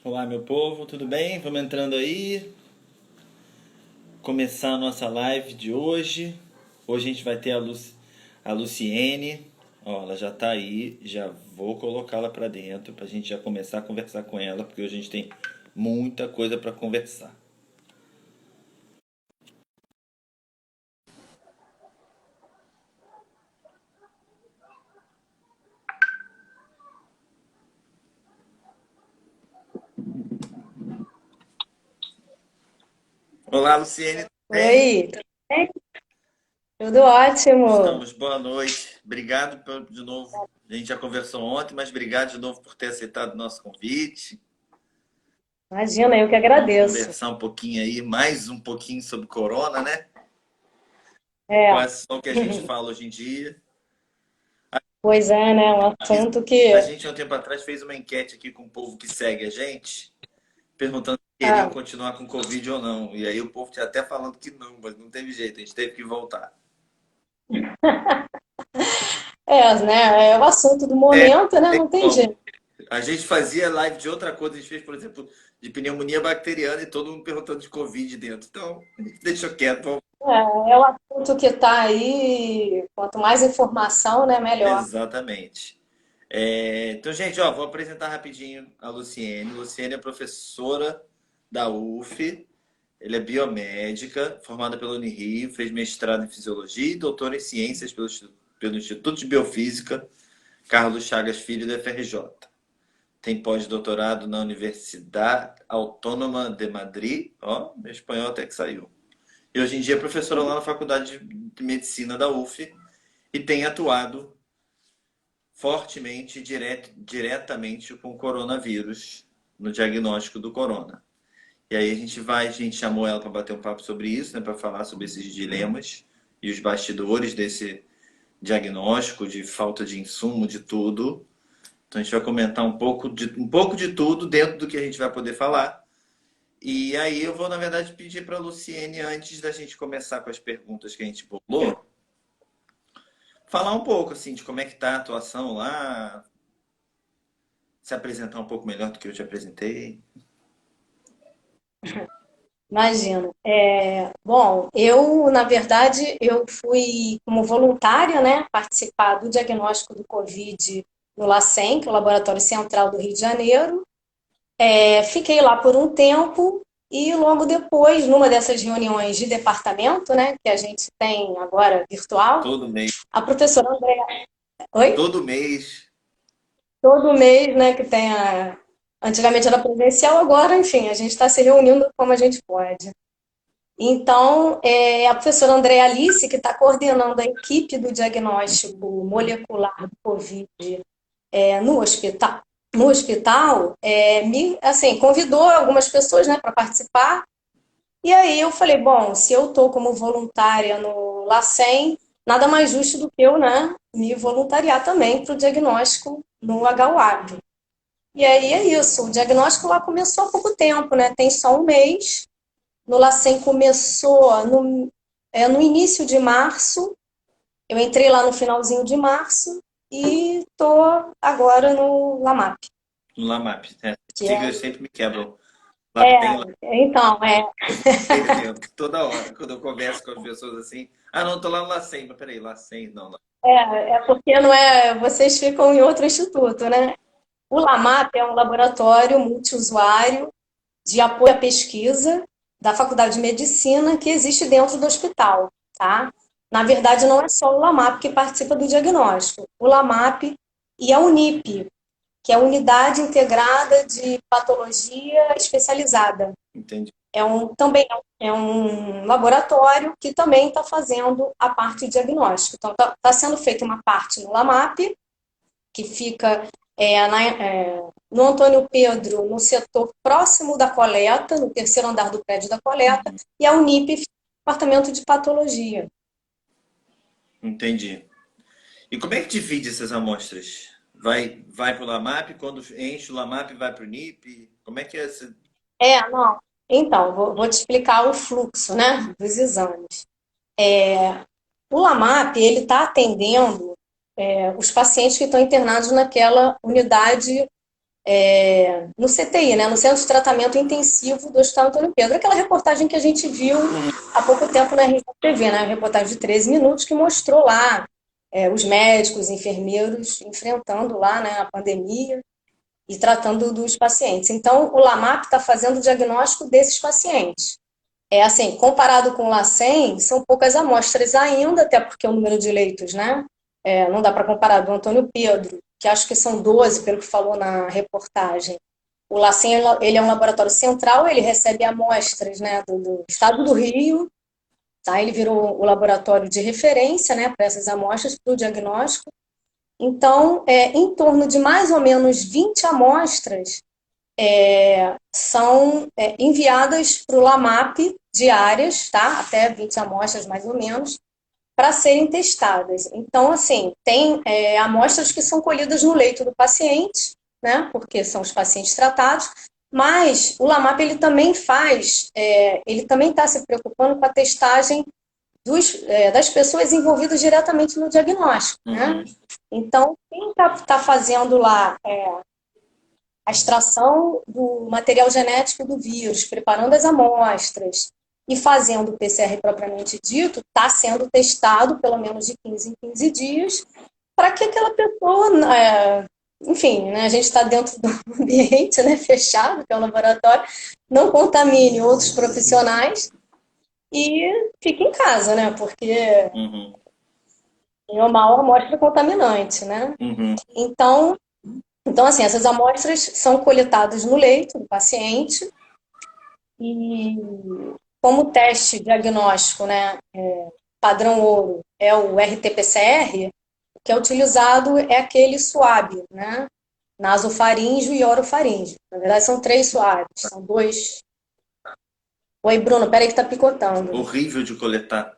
Olá, meu povo, tudo bem? Vamos entrando aí, começar a nossa live de hoje. Hoje a gente vai ter a Luciene. Ó, ela já tá aí, já vou colocá-la para dentro pra gente já começar a conversar com ela, porque hoje a gente tem muita coisa para conversar. Olá, Luciene, tudo bem? Oi, tudo bem? Tudo ótimo. Estamos, boa noite. Obrigado de novo. A gente já conversou ontem, mas obrigado de novo por ter aceitado o nosso convite. Imagina, eu que Vamos agradeço. conversar um pouquinho aí, mais um pouquinho sobre corona, né? É, Quase só o que a gente fala hoje em dia. pois é, né? Um assunto A que. gente, há um tempo atrás, fez uma enquete aqui com o povo que segue a gente, perguntando se queriam Ah, continuar com Covid ou não. E aí o povo tinha até falando que não, mas não teve jeito, a gente teve que voltar. né? É o assunto do É, momento, né? tem Não tem como. jeito. A gente fazia live de outra coisa, a gente fez, por exemplo, de pneumonia bacteriana e todo mundo perguntando de Covid dentro. Então, a gente deixou quieto. É o assunto que está aí. Quanto mais informação, né? Melhor. Exatamente. Então, gente, ó, vou apresentar rapidinho a Luciene. Luciene é professora da UF. Ele é biomédica, formada pela Unirio, fez mestrado em fisiologia e doutora em ciências pelo Instituto de Biofísica Carlos Chagas Filho da FRJ. Tem pós-doutorado na Universidade Autônoma de Madrid, ó, meu espanhol até que saiu. E hoje em dia é professora lá na Faculdade de Medicina da UF e tem atuado fortemente, diretamente com o coronavírus, no diagnóstico do corona. E aí a gente chamou ela para bater um papo sobre isso, né, para falar sobre esses dilemas e os bastidores desse diagnóstico, de falta de insumo, de tudo. Então a gente vai comentar um pouco de tudo dentro do que a gente vai poder falar. E aí eu vou, na verdade, pedir para a Luciene, antes da gente começar com as perguntas que a gente bolou, falar um pouco assim de como é que tá a atuação lá, se apresentar um pouco melhor do que eu te apresentei. Imagina. Bom, na verdade, eu fui como voluntária, né? Participar do diagnóstico do Covid no LACEN, que é o Laboratório Central do Rio de Janeiro. Fiquei lá por um tempo e logo depois, numa dessas reuniões de departamento, né, que a gente tem agora virtual, Todo mês. a professora Andréa, oi? Todo mês. Todo mês, né, que tem antigamente era presencial, agora, enfim, a gente está se reunindo como a gente pode. Então, a professora Andréa Alice, que está coordenando a equipe do diagnóstico molecular do Covid no hospital, me assim, convidou algumas pessoas, né, para participar. E aí eu falei, bom, se eu estou como voluntária no LACEN, nada mais justo do que eu, né, me voluntariar também para o diagnóstico no HUAB. E aí é isso, o diagnóstico lá começou há pouco tempo, né? Tem só um mês. No LACEN começou no início de março. Eu entrei lá no finalzinho de março e estou agora no LAMAP, No Lamap, né? que Siglas é, sempre me quebram. Lá tem lá, então, eu fico perdendo toda hora quando eu converso com as pessoas assim. Ah, não, tô lá no Lacem, mas peraí, Lacem, não, não. porque não é, vocês ficam em outro instituto, né? O LAMAP é um laboratório multiusuário de apoio à pesquisa da Faculdade de Medicina que existe dentro do hospital, tá? Na verdade, não é só o LAMAP que participa do diagnóstico. O LAMAP e a UNIP, que é a Unidade Integrada de Patologia Especializada. Entendi. Também é um laboratório que também está fazendo a parte de diagnóstico. Então, está sendo feita uma parte no LAMAP, que fica no Antônio Pedro, no setor próximo da coleta, no terceiro andar do prédio da coleta, e a Unip, fica no departamento de patologia. Entendi. E como é que divide essas amostras? Vai pro Lamap, quando enche o Lamap vai pro NIP? Como é que é essa? Não. Então, vou te explicar o fluxo, né, dos exames. O LAMAP, ele está atendendo os pacientes que estão internados naquela unidade no CTI, né, no Centro de Tratamento Intensivo do Hospital Antônio Pedro. Aquela reportagem que a gente viu há pouco tempo na RJTV, né, reportagem de 13 minutos, que mostrou lá os médicos, os enfermeiros enfrentando lá, né, a pandemia e tratando dos pacientes. Então, o LAMAP está fazendo o diagnóstico desses pacientes. Assim, comparado com o LACEN, são poucas amostras ainda, até porque o número de leitos, né, não dá para comparar do Antônio Pedro, que acho que são 12, pelo que falou na reportagem. O LACEN, ele é um laboratório central, ele recebe amostras, né, do estado do Rio, tá? Ele virou o laboratório de referência, né, para essas amostras, para o diagnóstico. Então, em torno de mais ou menos 20 amostras são enviadas para o LAMAP diárias, tá? Até 20 amostras mais ou menos, para serem testadas. Então, assim, tem amostras que são colhidas no leito do paciente, né? Porque são os pacientes tratados, mas o LAMAP ele também ele também está se preocupando com a testagem das pessoas envolvidas diretamente no diagnóstico, né? Então, quem está fazendo lá a extração do material genético do vírus, preparando as amostras e fazendo o PCR propriamente dito, está sendo testado pelo menos de 15 em 15 dias, para que aquela pessoa, enfim, né, a gente está dentro do ambiente, né, fechado, que é o laboratório, não contamine outros profissionais e fique em casa, né, porque é uma amostra contaminante, né? Então, assim, essas amostras são coletadas no leito do paciente e como teste diagnóstico, né, padrão ouro é o RT-PCR, o que é utilizado é aquele SWAB, né, nasofaríngeo e orofaríngeo. Na verdade, são 3 SWABs, são 2. Oi, Bruno, peraí que tá picotando. Horrível de coletar.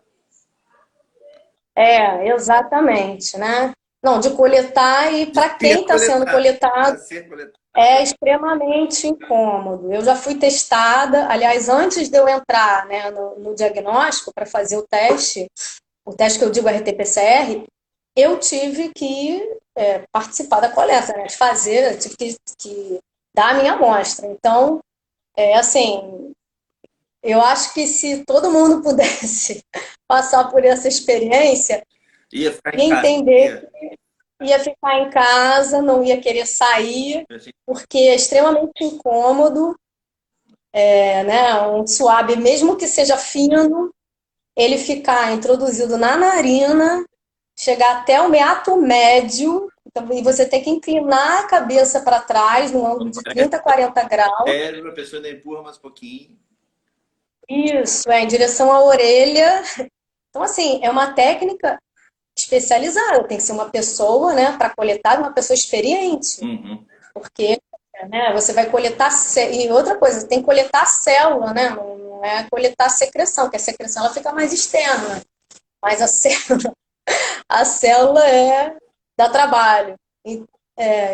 Exatamente, né? Não, de coletar e para quem está sendo coletado, é extremamente incômodo. Eu já fui testada, aliás, antes de eu entrar, né, no diagnóstico para fazer o teste que eu digo RT-PCR, eu tive que participar da coleta, né, de fazer, eu tive que dar a minha amostra. Então, assim, eu acho que se todo mundo pudesse passar por essa experiência, Ia ficar ia em casa. entender que ia ficar em casa, não ia querer sair, porque é extremamente incômodo, né? Um suave, mesmo que seja fino, ele ficar introduzido na narina, chegar até o meato médio, então, e você tem que inclinar a cabeça para trás, num ângulo de 30, 40 graus. A pessoa ainda empurra mais um pouquinho. Isso, em direção à orelha. Então, assim, é uma técnica especializada, tem que ser uma pessoa, né, para coletar, uma pessoa experiente, porque, né, você vai coletar, e outra coisa, tem que coletar a célula, né, não é coletar a secreção, porque a secreção ela fica mais externa, mas a célula dá trabalho.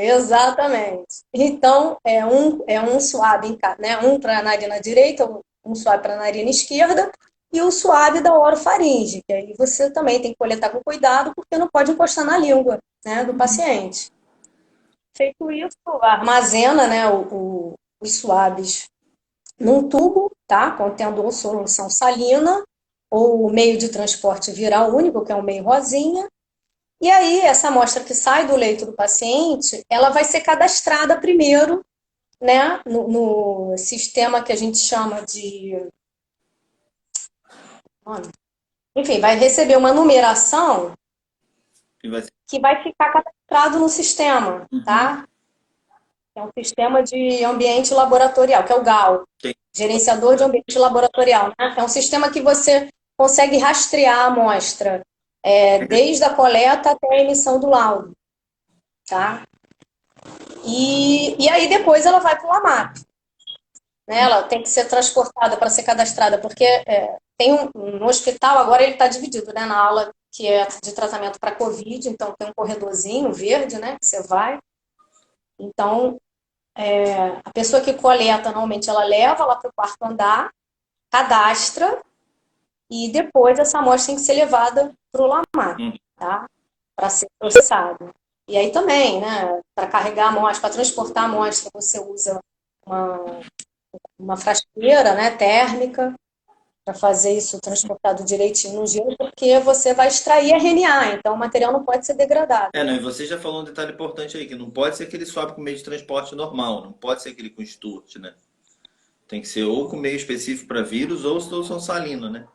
Exatamente. Então, é um suave, né, um para a narina direita, um suave para a narina esquerda, e o suave da orofaringe, que aí você também tem que coletar com cuidado, porque não pode encostar na língua, né, do paciente. Feito isso, armazena, né, os suaves num tubo, tá, contendo ou solução salina, ou meio de transporte viral único, que é um meio rosinha. E aí, essa amostra que sai do leito do paciente, ela vai ser cadastrada primeiro, né, no sistema que a gente chama de... Enfim, vai receber uma numeração que vai ficar cadastrado no sistema, tá? É um sistema de ambiente laboratorial, que é o GAL, Gerenciador de Ambiente Laboratorial, né? É um sistema que você consegue rastrear a amostra desde a coleta até a emissão do laudo, tá? E aí depois ela vai para o LAMAP. Né? Ela tem que ser transportada para ser cadastrada, porque no hospital agora ele está dividido, né, na aula que é de tratamento para Covid, então tem um corredorzinho verde, né, que você vai. Então, a pessoa que coleta, normalmente ela leva lá para o quarto andar, cadastra, e depois essa amostra tem que ser levada para o LAMAP, tá? Para ser processada. E aí também, né, para carregar a amostra, para transportar a amostra, você usa uma, uma frasqueira, né, térmica, para fazer isso transportado direitinho no gelo, porque você vai extrair RNA, então o material não pode ser degradado. Não, e você já falou um detalhe importante aí, que não pode ser aquele swab com meio de transporte normal, não pode ser aquele com Sturt, né? Tem que ser ou com meio específico para vírus ou solução salina, né?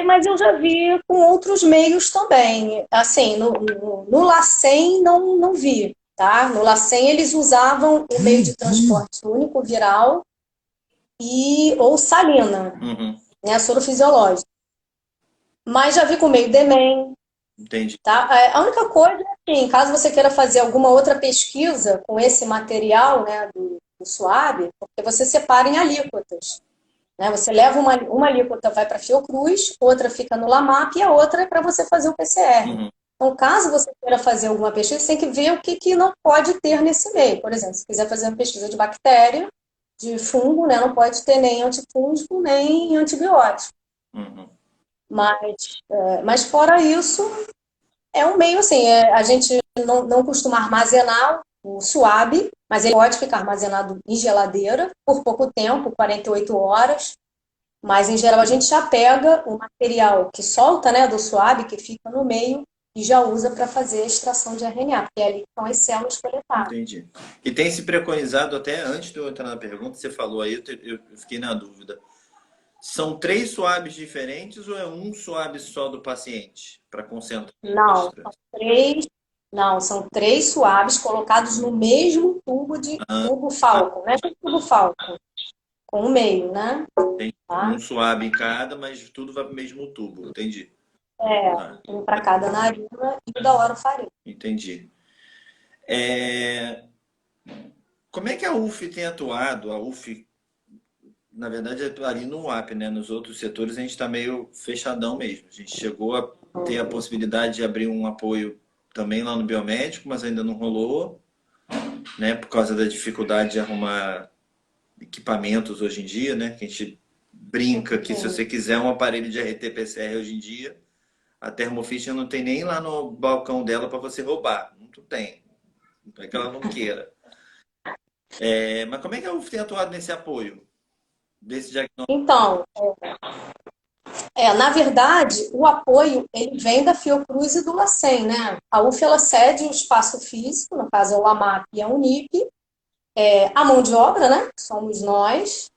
Mas eu já vi com outros meios também. Assim, no LACEN não vi, tá? No LACEN eles usavam o meio de transporte único viral ou salina, Uhum, né, sorofisiológica. Mas já vi com meio DEMEM, entendi. tá? A única coisa é assim, caso você queira fazer alguma outra pesquisa com esse material, né, do SUAB, porque você separa em alíquotas. Né? Você leva uma alíquota, vai para a Fiocruz, outra fica no LAMAP e a outra é para você fazer o PCR. Uhum, Então, caso você queira fazer alguma pesquisa, você tem que ver o que não pode ter nesse meio. Por exemplo, se quiser fazer uma pesquisa de bactéria, de fungo, né, não pode ter nem antifúngico, nem antibiótico. uhum. Mas fora isso, é um meio assim, a gente não costuma armazenar o suave, mas ele pode ficar armazenado em geladeira por pouco tempo, 48 horas. Mas, em geral, a gente já pega o material que solta, né, do suave, que fica no meio, e já usa para fazer a extração de RNA, porque é ali que estão as células coletadas. Entendi. E tem se preconizado, até antes de eu entrar na pergunta, você falou aí, eu fiquei na dúvida. São três swabs diferentes ou é um swab só do paciente para concentrar a Não, amostra? são três suaves colocados no mesmo tubo de Ah, tubo Falcon, né? Tubo Falcon, com o meio, né? tem um Tá? swab em cada, mas tudo vai para o mesmo tubo. Entendi. Tá, Um para cada narina e o da orofaringe. entendi. É, como é que a UF tem atuado? A UF, na verdade, é ali no UAP, né? Nos outros setores a gente está meio fechadão mesmo. A gente chegou a ter a possibilidade de abrir um apoio também lá no biomédico, mas ainda não rolou, né? Por causa da dificuldade de arrumar equipamentos hoje em dia, né? Que a gente brinca que se você quiser um aparelho de RT-PCR hoje em dia, a Thermo Fisher não tem nem lá no balcão dela para você roubar. Não tem. Não é que ela não queira. Mas como é que a UF tem atuado nesse apoio, desse diagnóstico? Então, na verdade, o apoio ele vem da Fiocruz e do LACEN, né? A UF ela cede o espaço físico, no caso é o LAMAP e a Unip, a mão de obra, né? Somos nós.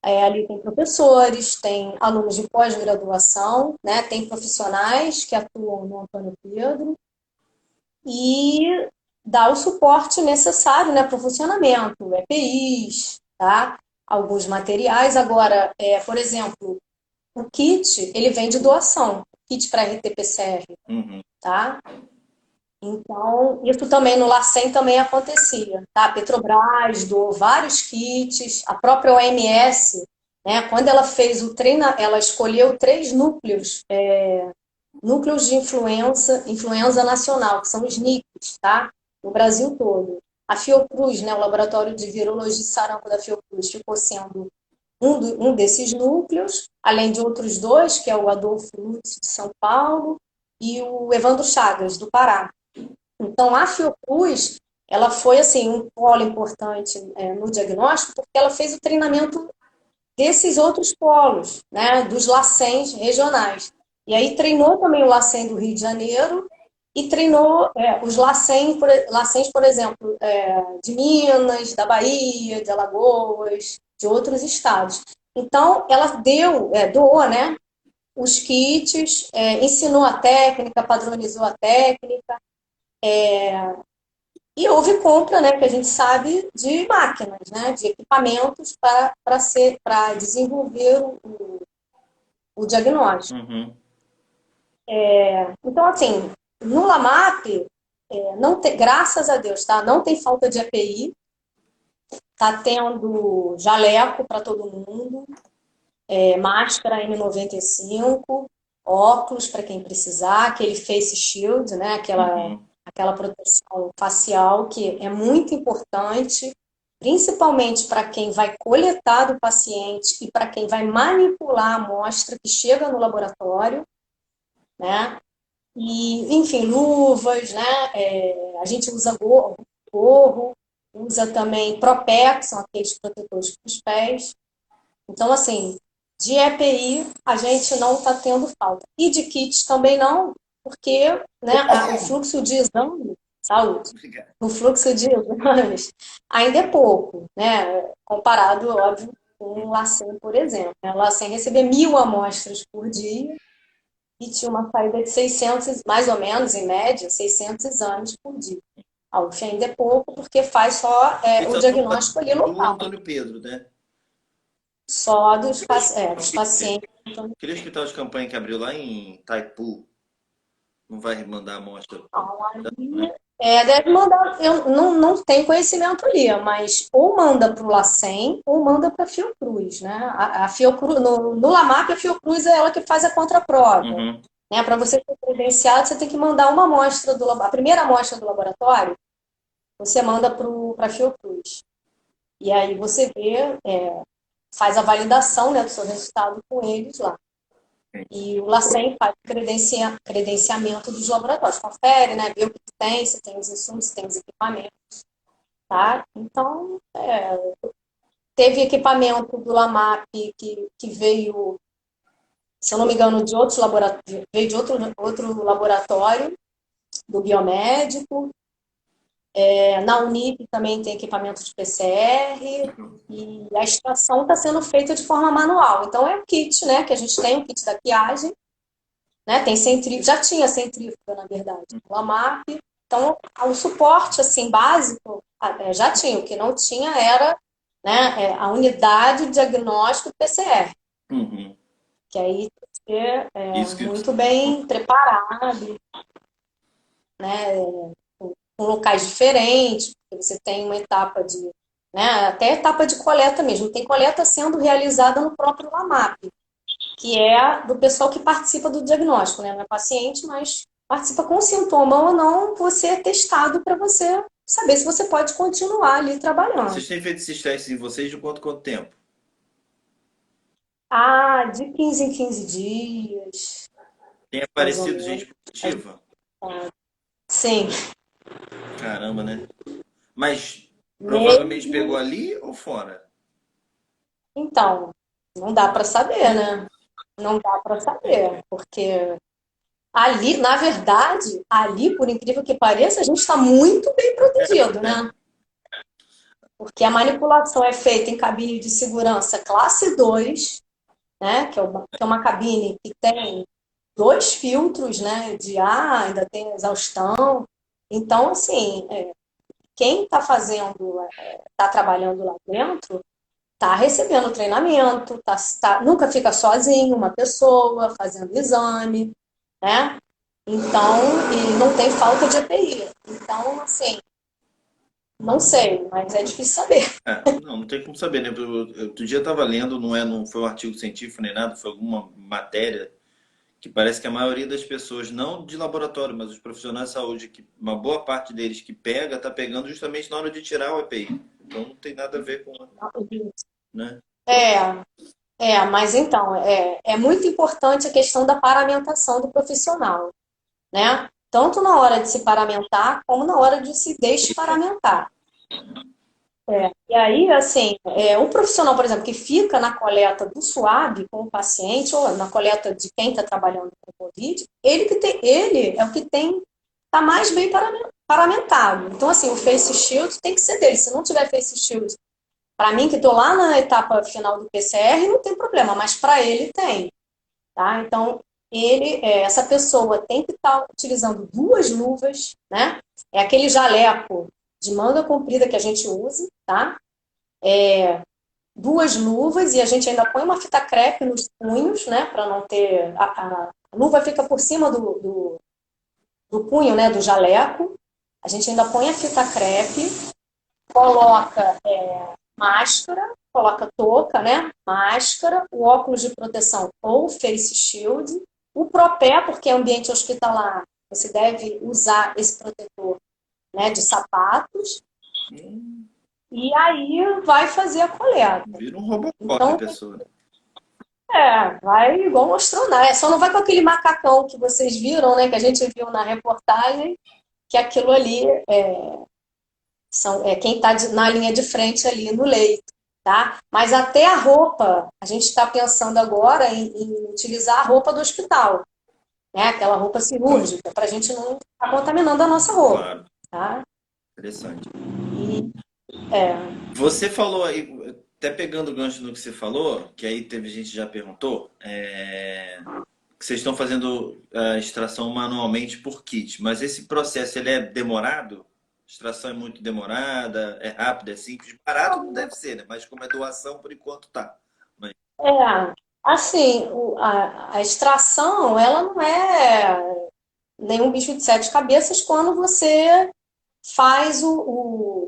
Ali tem professores, tem alunos de pós-graduação, né? Tem profissionais que atuam no Antônio Pedro e dá o suporte necessário, né, para o funcionamento, EPIs, tá? Alguns materiais. Agora, por exemplo, o kit, ele vem de doação, kit para RT-PCR, Uhum. tá? Então, isso também no LACEN também acontecia, tá? A Petrobras doou vários kits, a própria OMS, né, quando ela fez ela escolheu 3 núcleos, núcleos de influenza nacional, que são os NICs, tá? No Brasil todo. A Fiocruz, né, o Laboratório de Virologia e Sarampo da Fiocruz, ficou sendo um desses núcleos, além de outros dois, que é o Adolfo Lutz de São Paulo e o Evandro Chagas, do Pará. Então, a Fiocruz, ela foi assim um polo importante no diagnóstico, porque ela fez o treinamento desses outros polos, né, dos LACENs regionais. E aí treinou também o LACEN do Rio de Janeiro e treinou os LACENs, por exemplo, de Minas, da Bahia, de Alagoas, de outros estados. Então, ela doou, né, os kits, ensinou a técnica, padronizou a técnica, e houve compra, né, que a gente sabe, de máquinas, né, de equipamentos para desenvolver o diagnóstico. Uhum. Então, assim, no LAMAP, não tem, graças a Deus, tá? Não tem falta de EPI, tá tendo jaleco para todo mundo, máscara N95, óculos para quem precisar, aquele face shield, né? Uhum. Aquela proteção facial que é muito importante, principalmente para quem vai coletar do paciente e para quem vai manipular a amostra que chega no laboratório, né? E, enfim, luvas, né? A gente usa gorro, usa também Propex, são aqueles protetores para os pés. Então, assim, de EPI a gente não está tendo falta. E de kits também não, porque, né, o fluxo de exame, saúde, Obrigado. o fluxo de exames ainda é pouco, né? Comparado, óbvio, com o LACEN, por exemplo. Né? O LACEN recebia 1.000 amostras por dia e tinha uma saída de 600, mais ou menos, em média, 600 exames por dia. A UF ainda é pouco, porque faz só Isso o é diagnóstico ali do local, Antônio Pedro, né? só dos Aquele pacientes. aquele hospital de campanha que abriu lá em Taipu, não vai mandar amostra, né? Deve mandar, eu não tenho conhecimento ali, mas ou manda para o LACEN ou manda para a Fiocruz, né? A Fiocruz, no LAMAP, a Fiocruz é ela que faz a contraprova, Uhum. né? Para você ser credenciado, você tem que mandar uma amostra a primeira amostra do laboratório, você manda para a Fiocruz. E aí você vê, faz a validação, né, do seu resultado com eles lá. E o LACEN faz o credenciamento dos laboratórios. Confere, né? Vê o que tem, se tem os insumos, se tem os equipamentos, tá? Então, teve equipamento do LAMAP que veio, se eu não me engano, de outros laboratórios, veio de outro laboratório, do biomédico. Na Unip também tem equipamento de PCR e a extração está sendo feita de forma manual. Então, é o kit, né? Que a gente tem, o kit da quiagem, né? Tem centrífuga, já tinha centrífuga, na verdade, o AMAP. Então, o suporte assim básico já tinha. O que não tinha era, né, a unidade de diagnóstico PCR, Uhum. que aí tem que ser Isso que muito bem preparado, com locais diferentes, porque você tem uma etapa de, né, até etapa de coleta mesmo. Tem coleta sendo realizada no próprio AMAP, que é do pessoal que participa do diagnóstico, né? Não é paciente, mas participa com sintoma ou não, você é testado para você saber se você pode continuar ali trabalhando. vocês têm feito esses testes em vocês de quanto tempo? Ah, de 15 em 15 dias, Tem mais ou aparecido menos. gente positiva? Sim, Caramba, né? Mas provavelmente pegou mesmo. ali ou fora? Então, não dá para saber, né? Não dá para saber, porque ali, na verdade, ali, por incrível que pareça, a gente está muito bem protegido, É. né? Porque a manipulação é feita em cabine de segurança classe 2, né? Que é uma cabine que tem 2 filtros, né, de ar, ainda tem exaustão. Então, assim, quem está trabalhando lá dentro, está recebendo treinamento, nunca fica sozinho, uma pessoa fazendo exame, né? Então, e não tem falta de EPI. Então, assim, não sei, mas é difícil saber. Não tem como saber, né? Outro dia eu estava lendo, não foi um artigo científico nem nada, foi alguma matéria que parece que a maioria das pessoas, não de laboratório, mas os profissionais de saúde, que uma boa parte deles que pega, tá pegando justamente na hora de tirar o EPI. Então não tem nada a ver com, né? É, mas então, é muito importante a questão da paramentação do profissional, né? Tanto na hora de se paramentar, como na hora de se desparamentar. E aí, assim, o profissional, por exemplo, que fica na coleta do SUAB com o paciente, ou na coleta de quem está trabalhando com o Covid, ele é o que está mais bem paramentado. Então, assim, o face shield tem que ser dele. Se não tiver face shield, para mim, que estou lá na etapa final do PCR, não tem problema, mas para ele tem. Tá? Então, essa pessoa tem que estar utilizando 2 luvas, né? É aquele jaleco de manga comprida que a gente usa, tá? 2 luvas e a gente ainda põe uma fita crepe nos punhos, né? Para não ter. A luva fica por cima do punho, né? Do jaleco. A gente ainda põe a fita crepe, coloca máscara, coloca touca, né? Máscara, o óculos de proteção ou face shield, o propé, porque é ambiente hospitalar, você deve usar esse protetor, né, de sapatos, Hum, e aí vai fazer a coleta. Vira um Robocop a Então, pessoa, né? Vai igual um astronauta. Só não vai com aquele macacão que vocês viram, né? Que a gente viu na reportagem, que aquilo ali é quem está na linha de frente ali no leito, tá? Mas até a roupa, a gente está pensando agora em utilizar a roupa do hospital, né? Aquela roupa Claro, cirúrgica, para a gente não estar contaminando a nossa roupa, claro. tá? Interessante. E, é, Você falou aí, até pegando o gancho no que você falou, que aí teve gente que já perguntou, que vocês estão fazendo a extração manualmente por kit, mas esse processo ele é demorado? A extração é muito demorada, é rápida, é simples, barato não deve ser, né? Mas como é doação, por enquanto tá. Mas, assim, a extração, ela não é nenhum bicho de sete cabeças quando você faz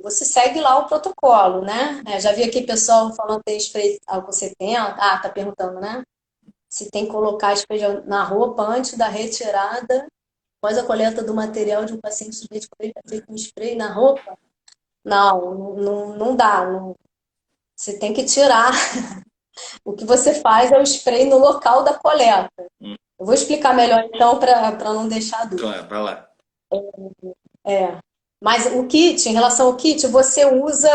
você segue lá o protocolo, né? Já vi aqui pessoal falando que tem spray álcool 70. Tá perguntando, né? Se tem que colocar spray na roupa antes da retirada, após a coleta do material de um paciente suspeito de Covid, é feito um spray na roupa? Não, não dá. Você tem que tirar. O que você faz é o spray no local da coleta. hum, Eu vou explicar melhor então para não deixar dúvida. claro, vai lá. Mas o kit, em relação ao kit, você usa.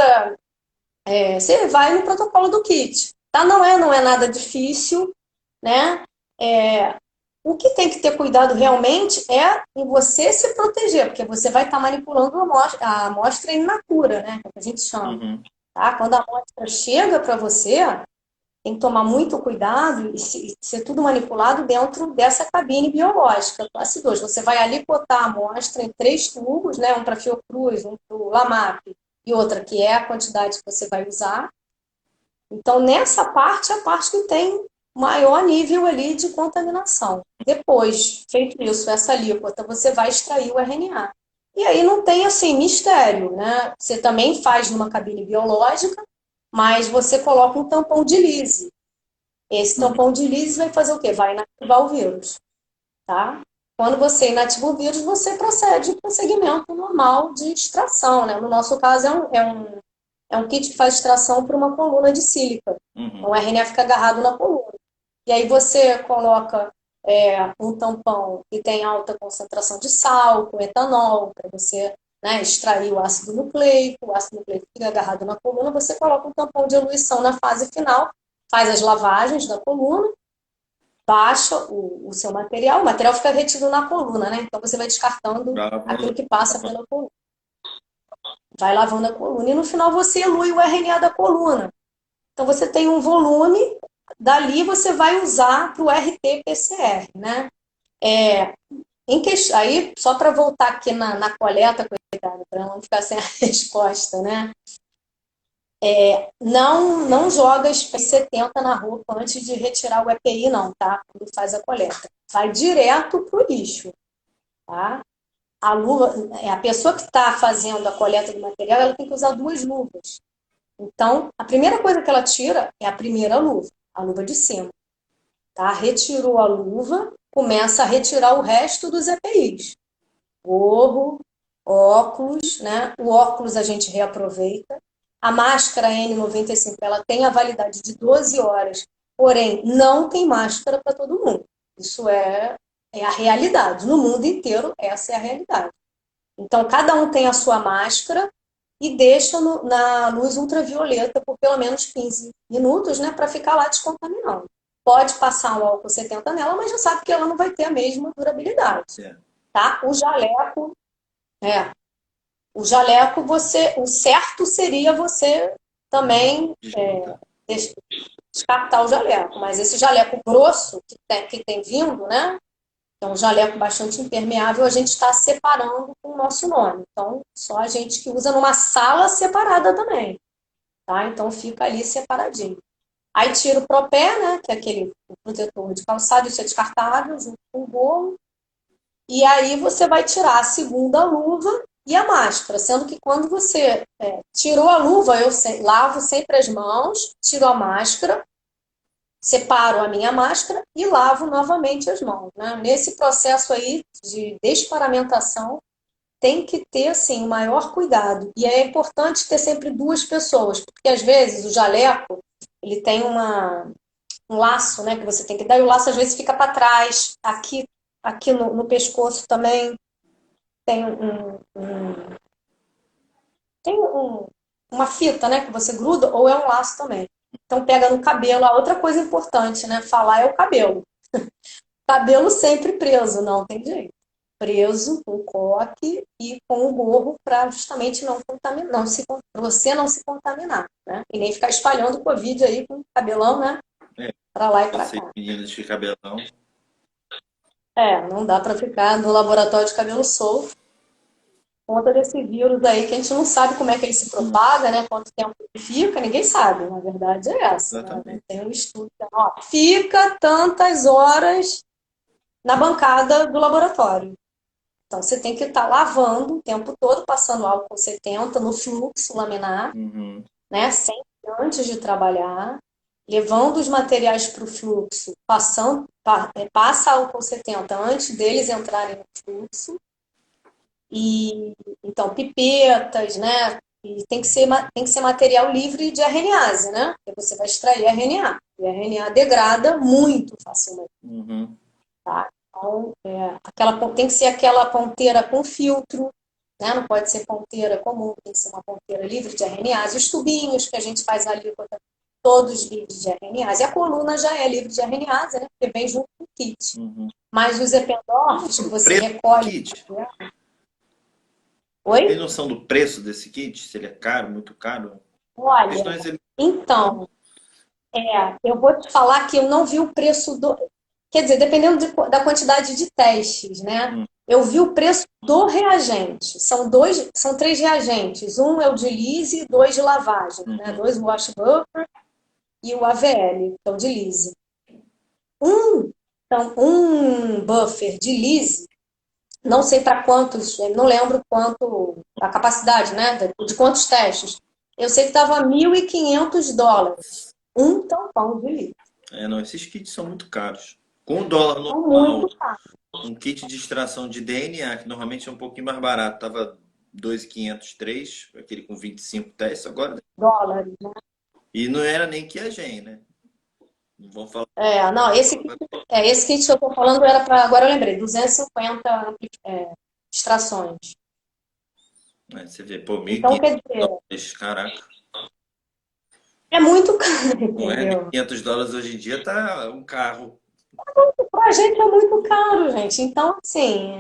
Você vai no protocolo do kit. Tá? Não é nada difícil, né? O que tem que ter cuidado realmente é em você se proteger, porque você vai estar manipulando a amostra in natura, né? Que é o que a gente chama. Uhum, Tá? Quando a amostra chega para você, tem que tomar muito cuidado e ser tudo manipulado dentro dessa cabine biológica, classe 2. Você vai ali botar a amostra em 3 tubos, né? Um para Fiocruz, um para o Lamap e outra que é a quantidade que você vai usar. Então, nessa parte, é a parte que tem maior nível ali de contaminação. Depois, feito isso, essa alíquota, você vai extrair o RNA. E aí não tem, assim, mistério, né? Você também faz numa cabine biológica, mas você coloca um tampão de Lise. Esse uhum, tampão de Lise vai fazer o quê? Vai inativar o vírus, tá? Quando você inativa o vírus, você procede para o segmento normal de extração, né? No nosso caso, é um kit que faz extração por uma coluna de sílica. uhum. Então, o RNA fica agarrado na coluna. E aí você coloca um tampão que tem alta concentração de sal, com etanol, para você, né, extrair o ácido nucleico. O ácido nucleico fica agarrado na coluna, você coloca um tampão de eluição na fase final, faz as lavagens da coluna, baixa o seu material, o material fica retido na coluna, né? Então você vai descartando aquilo que passa pela coluna. Vai lavando a coluna. E no final você elui o RNA da coluna. Então você tem um volume, dali você vai usar para o RT-PCR, né? Aí, só para voltar aqui na coleta, coitada, para não ficar sem a resposta, né? Não joga spray 70 na roupa antes de retirar o EPI, não, tá? Quando faz a coleta. Vai direto pro lixo, tá? A luva, a pessoa que está fazendo a coleta do material, ela tem que usar 2 luvas. Então, a primeira coisa que ela tira é a primeira luva, a luva de cima. Tá? Retirou a luva, começa a retirar o resto dos EPIs. Gorro, óculos, né? O óculos a gente reaproveita. A máscara N95, ela tem a validade de 12 horas, porém não tem máscara para todo mundo. Isso é a realidade. No mundo inteiro, essa é a realidade. Então, cada um tem a sua máscara e deixa na luz ultravioleta por pelo menos 15 minutos, né, para ficar lá descontaminando. Pode passar um álcool 70 nela, mas já sabe que ela não vai ter a mesma durabilidade, Certo. tá? É, o jaleco, o certo seria você também Desmontar. descartar o jaleco, mas esse jaleco grosso que tem vindo, né? É um jaleco bastante impermeável, a gente está separando com o nosso nome. Então, só a gente que usa numa sala separada também, tá? Então, fica ali separadinho. Aí tira o propé, né? Que é aquele protetor de calçado, isso é descartável, junto com o bolo. E aí você vai tirar a segunda luva e a máscara, sendo que quando você tirou a luva, eu lavo sempre as mãos, tiro a máscara, separo a minha máscara e lavo novamente as mãos, né? Nesse processo aí de desparamentação, tem que ter, assim, o maior cuidado. E é importante ter sempre 2 pessoas, porque às vezes o jaleco, ele tem um laço, né, que você tem que dar, e o laço às vezes fica para trás, aqui no pescoço também tem uma fita, né, que você gruda, ou é um laço também. Então pega no cabelo. A outra coisa importante, né, falar é o cabelo. Cabelo sempre preso, não tem jeito. Preso com coque e com o gorro para justamente não contaminar, você não se contaminar, né? E nem ficar espalhando Covid aí com cabelão, né? É, Para lá e para vocês cá. meninas de cabelão. Não dá para ficar no laboratório de cabelo solto por conta desse vírus aí que a gente não sabe como é que ele se propaga, né? Quanto tempo ele fica, ninguém sabe. Na verdade é essa, né? Não Exatamente. tem um estudo. Ó, fica tantas horas na bancada do laboratório. Então, você tem que estar lavando o tempo todo, passando álcool 70 no fluxo laminar, Uhum. né? Sempre antes de trabalhar, levando os materiais para o fluxo, passa álcool 70 antes deles entrarem no fluxo. E, então, pipetas, né? E tem que ser material livre de RNase, né? Porque você vai extrair RNA. E RNA degrada muito facilmente. Uhum. Tá? Então, tem que ser aquela ponteira com filtro, né? Não pode ser ponteira comum, tem que ser uma ponteira livre de RNAs. Os tubinhos que a gente faz a alíquota, todos livres de RNAs. E a coluna já é livre de RNAs, né? Porque vem junto com o kit. Uhum. Mas os ependorfos que O você preço do recolhe... kit? Tem Oi? noção do preço desse kit? Se ele é caro, muito caro? Olha, Questões ele... então, eu vou te falar que eu não vi o preço do... Quer dizer, dependendo da quantidade de testes, né? Hum. Eu vi o preço do reagente. São três reagentes. Um é o de lise e dois de lavagem, né? Uhum. Dois o wash buffer e o AVL, então de lise. Então, um buffer de lise, não sei para quantos, eu não lembro quanto, a capacidade, né? De quantos testes. Eu sei que estava $1.500. Um tampão de lise. Não, esses kits são muito caros. Com o dólar São normal, muito caros. um kit de extração de DNA, que normalmente é um pouquinho mais barato, tava 2.500, 3, aquele com 25 testes agora. Dólares, né? E não era nem Qiagen, né? Não vão falar. Não, esse kit que eu tô falando era para, agora eu lembrei, 250 extrações. Né? Você vê, pô, Então, 1.500 quer dizer, dólares, caraca. é muito caro, Não é entendeu? $1.500 hoje em dia, tá um carro. Pra gente é muito caro, gente. Então, assim,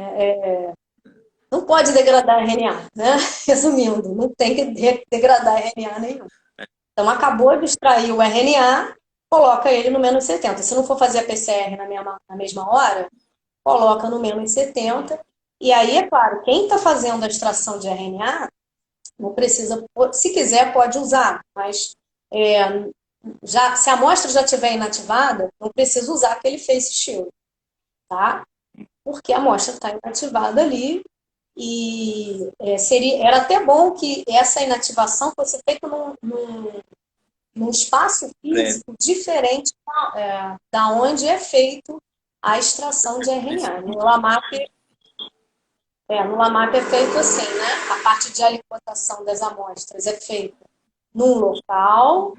não pode degradar RNA, né? Resumindo, não tem que degradar RNA nenhum. Então, acabou de extrair o RNA, coloca ele no -70. Se não for fazer a PCR na mesma hora, coloca no -70. E aí, é claro, quem está fazendo a extração de RNA, não precisa, se quiser, pode usar, mas se a amostra já estiver inativada, não precisa usar aquele face shield, tá? Porque a amostra está inativada ali e era até bom que essa inativação fosse feita num espaço físico diferente da onde é feito a extração de RNA. No LAMAP é feito assim, né? A parte de aliquotação das amostras é feita num local,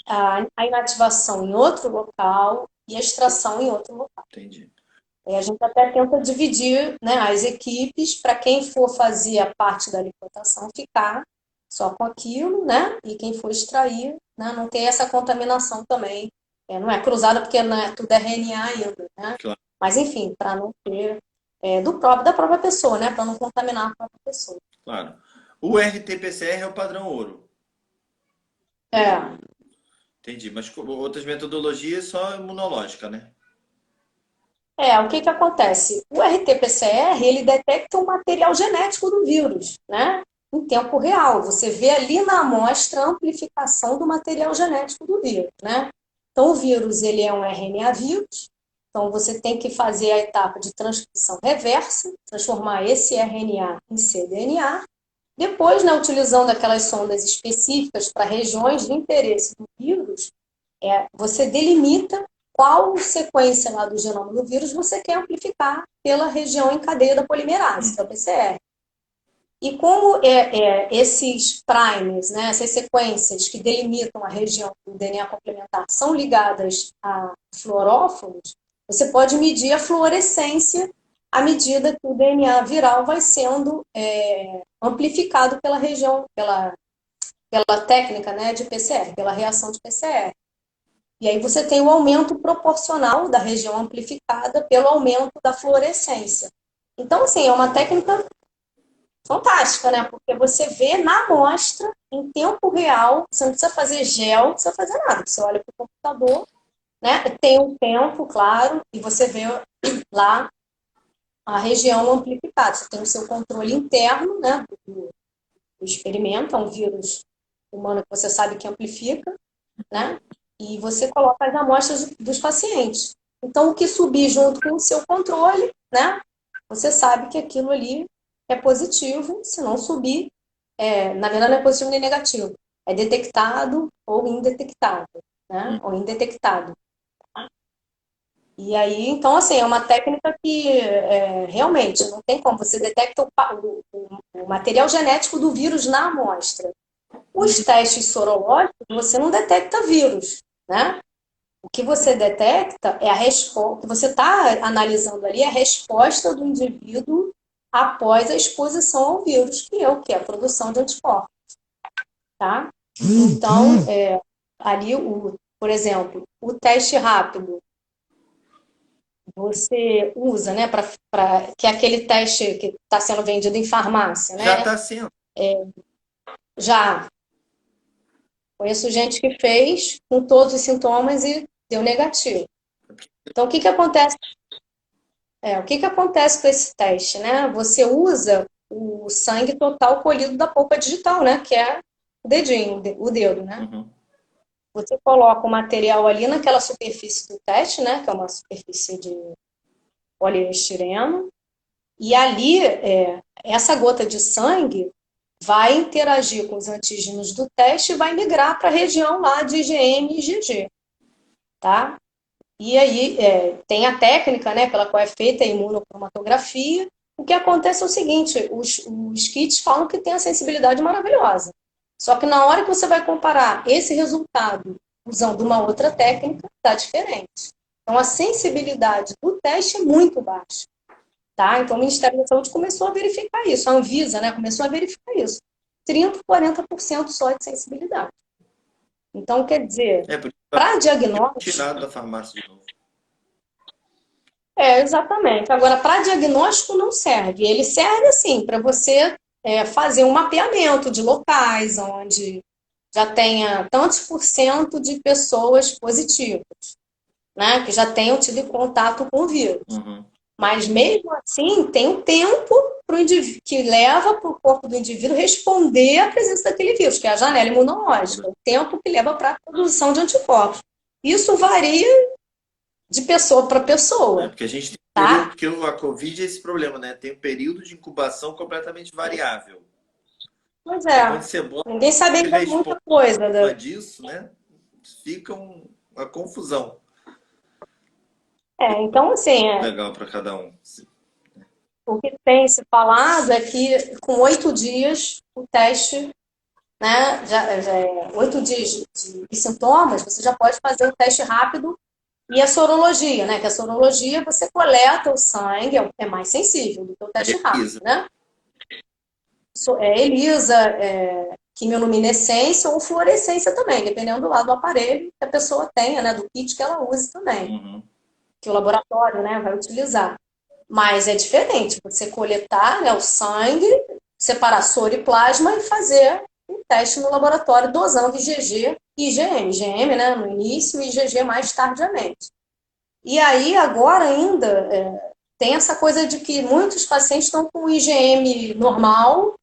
a inativação em outro local e a extração em outro local. Entendi. A gente até tenta dividir, né, as equipes para quem for fazer a parte da aliquotação ficar só com aquilo, né? E quem for extrair, né, não ter essa contaminação também. Não é cruzada porque não é tudo RNA ainda, né? Claro. Mas enfim, para não ter da própria pessoa, né? Para não contaminar a própria pessoa. Claro. O RT-PCR é o padrão ouro. É. Entendi. Mas outras metodologias só imunológica, né? O que acontece? O RT-PCR, ele detecta o material genético do vírus, né? Em tempo real. Você vê ali na amostra a amplificação do material genético do vírus, né? Então, o vírus, ele é um RNA vírus. Então, você tem que fazer a etapa de transcrição reversa, transformar esse RNA em cDNA. Depois, né, utilizando aquelas sondas específicas para regiões de interesse do vírus, você delimita qual sequência lá do genoma do vírus você quer amplificar pela região em cadeia da polimerase, que é o PCR. E como esses primes, né, essas sequências que delimitam a região do DNA complementar são ligadas a fluoróforos, você pode medir a fluorescência à medida que o DNA viral vai sendo amplificado pela região, pela técnica, né, de PCR, pela reação de PCR. E aí você tem o aumento proporcional da região amplificada pelo aumento da fluorescência. Então, assim, é uma técnica fantástica, né? Porque você vê na amostra, em tempo real, você não precisa fazer gel, não precisa fazer nada. Você olha para o computador, né? Tem um tempo, claro, e você vê lá a região amplificada. Você tem o seu controle interno, né? Do experimento, é um vírus humano que você sabe que amplifica, né? E você coloca as amostras dos pacientes. Então, o que subir junto com o seu controle, né? Você sabe que aquilo ali é positivo, se não subir, na verdade não é positivo nem negativo, é detectado ou indetectável, né? Ou indetectado. E aí, então, assim, é uma técnica que realmente não tem como. Você detecta o material genético do vírus na amostra. Os testes sorológicos, você não detecta vírus, né? O que você detecta é a resposta, o que você está analisando ali é a resposta do indivíduo após a exposição ao vírus, que é a produção de anticorpos, tá? Então, ali, por exemplo, o teste rápido, você usa, né, que é aquele teste que está sendo vendido em farmácia, Já né? está sendo. Já conheço gente que fez com todos os sintomas e deu negativo. Então, o que que acontece com esse teste, né? Você usa o sangue total colhido da polpa digital, né? Que é o dedinho, o dedo, né? Uhum. Você coloca o material ali naquela superfície do teste, né? Que é uma superfície de poliestireno. E ali, essa gota de sangue vai interagir com os antígenos do teste e vai migrar para a região lá de IgM e IgG, tá? E aí tem a técnica, né, pela qual é feita a imunocromatografia. O que acontece é o seguinte, os kits falam que tem a sensibilidade maravilhosa. Só que na hora que você vai comparar esse resultado usando uma outra técnica, está diferente. Então a sensibilidade do teste é muito baixa. Tá? Então o Ministério da Saúde começou a verificar isso, a Anvisa, né, começou a verificar isso. 30, 40% só de sensibilidade. Então, quer dizer, Por isso para que diagnóstico, tirado da farmácia de novo. Exatamente. Agora, para diagnóstico não serve. Ele serve, assim, para você fazer um mapeamento de locais onde já tenha tantos por cento de pessoas positivas, né, que já tenham tido contato com o vírus. Uhum. Mas, mesmo assim, tem um tempo que leva para o corpo do indivíduo responder à presença daquele vírus, que é a janela imunológica, o tempo que leva para a produção de anticorpos. Isso varia de pessoa para pessoa. Porque a gente tem Tá? porque a Covid é esse problema, né? Tem um período de incubação completamente variável. Pois Aí quando é. você bota Ninguém sabe e ainda muita coisa. responde disso, né? Fica uma confusão Então, assim, legal para cada um. o que tem se falado é que com 8 dias o teste, né, 8 dias de sintomas, você já pode fazer o teste rápido e a sorologia, né? Que a sorologia você coleta o sangue, é mais sensível do que o teste rápido, Elisa. né? ELISA, quimioluminescência ou fluorescência também, dependendo do lado do aparelho que a pessoa tenha, né? Do kit que ela use também, Uhum. que o laboratório, né, vai utilizar. Mas é diferente você coletar, né, o sangue, separar soro e plasma e fazer um teste no laboratório dosando IgG e IgM. IgM, né, no início e IgG mais tardiamente. E aí, agora ainda, tem essa coisa de que muitos pacientes estão com IgM normal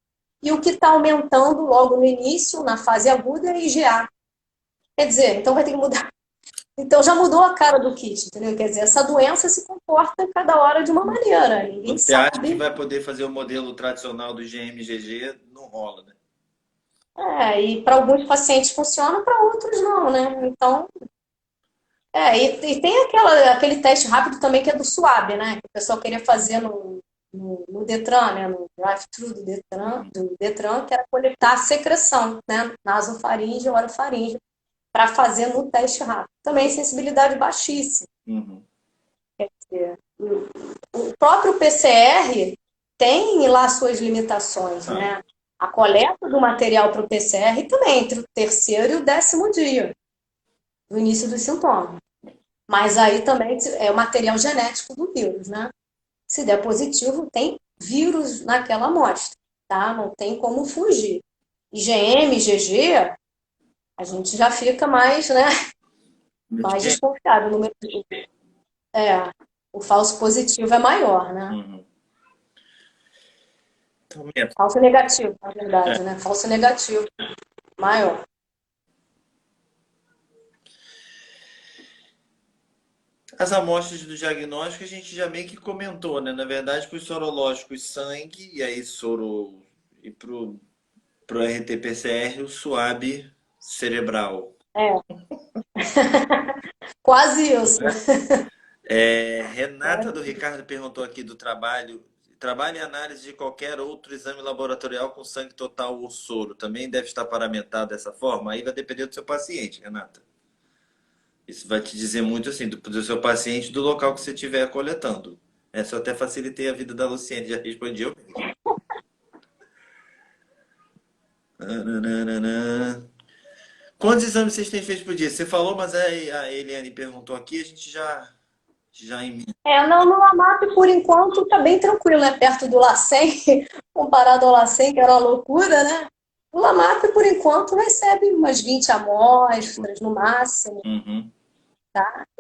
e o que está aumentando logo no início, na fase aguda, é IgA. Quer dizer, então vai ter que mudar. Então já mudou a cara do kit, entendeu? Quer dizer, essa doença se comporta cada hora de uma maneira. Ninguém Você acha que sabe. vai poder fazer o modelo tradicional do GMGG? Não rola, né? E para alguns pacientes funciona, para outros não, né? Então, e tem aquele teste rápido também que é do SWAB, né? Que o pessoal queria fazer no Detran, né, no drive-thru do Detran, que era coletar a secreção, né, nasofaríngea ou orofaríngea, para fazer no teste rápido. Também sensibilidade baixíssima. Uhum. O próprio PCR tem lá suas limitações, Ah, né? A coleta do material para o PCR também, entre o terceiro e o 10º dia do início dos sintomas. Mas aí também é o material genético do vírus, né? Se der positivo, tem vírus naquela amostra, tá? Não tem como fugir. IgM, IgG, a gente já fica mais, né, mais gente, desconfiado. O falso positivo é maior, né? uhum. Então, Falso negativo, na é, verdade, né? Falso negativo, maior. as amostras do diagnóstico a gente já meio que comentou, né? Na verdade, para os sorológicos, sangue, e aí soro, e pro RT-PCR, o SUAB cerebral. É, quase isso. Renata do Ricardo perguntou aqui do trabalho. Trabalho e análise de qualquer outro exame laboratorial com sangue total ou soro também deve estar paramentado dessa forma? Aí vai depender do seu paciente, Renata. Isso vai te dizer muito assim do seu paciente, do local que você estiver coletando. Essa eu até facilitei a vida da Luciene, já respondi eu mesmo. Nananana. Quantos exames vocês têm feito por dia? Você falou, mas a Eliane perguntou aqui, a gente já emenda. Não, no Lamap, por enquanto, tá bem tranquilo, né? Perto do LACEN, comparado ao LACEN, que era uma loucura, né? O Lamap, por enquanto, recebe umas 20 amostras no máximo. Uhum.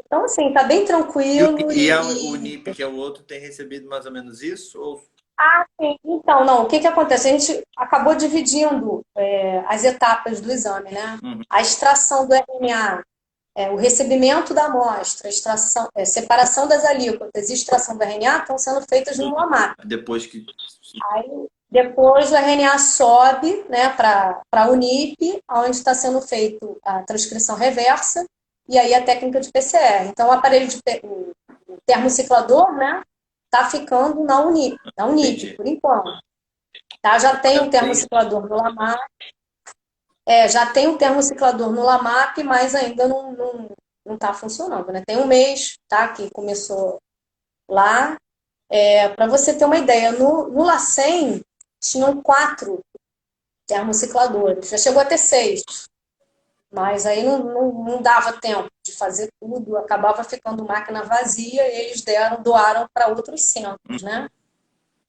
Então, assim, tá bem tranquilo O NIP, que é o outro, tem recebido mais ou menos isso? Ou... sim. Então, não, o que que acontece? A gente acabou dividindo as etapas do exame, né? Uhum. A extração do RNA, o recebimento da amostra, a extração, separação das alíquotas e extração do RNA estão sendo feitas no LAMAP. Depois que. Aí, depois o RNA sobe, né, para a UNIP, onde está sendo feito a transcrição reversa e aí a técnica de PCR. Então, o termociclador, né, está ficando na UNIP, Entendi. por enquanto. Tá? Já tem um Tem. termociclador no LAMAP, já tem um termociclador no LAMAP, mas ainda não está funcionando, né? Tem um mês, tá, que começou lá. Para você ter uma ideia, no LACEN tinham 4 termocicladores, já chegou a ter 6, mas aí não dava tempo de fazer tudo, acabava ficando máquina vazia e eles doaram para outros centros, né?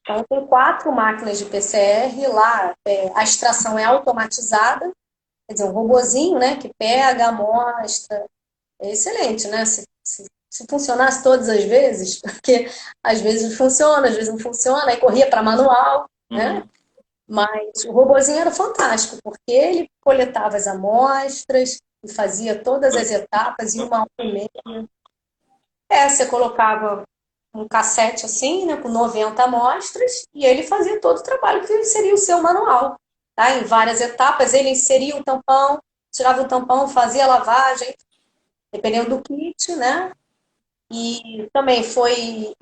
Então tem 4 máquinas de PCR lá, a extração é automatizada, quer dizer, um robozinho, né, que pega a amostra, é excelente, né? Se funcionasse todas as vezes, porque às vezes funciona, às vezes não funciona, aí corria para manual, né? Uhum. Mas o robozinho era fantástico, porque ele coletava as amostras e fazia todas as etapas em 1 hora e meia. Você colocava um cassete assim, né, com 90 amostras, e ele fazia todo o trabalho que seria o seu manual, tá? Em várias etapas, ele inseria o tampão, tirava o tampão, fazia a lavagem, dependendo do kit, né? E também foi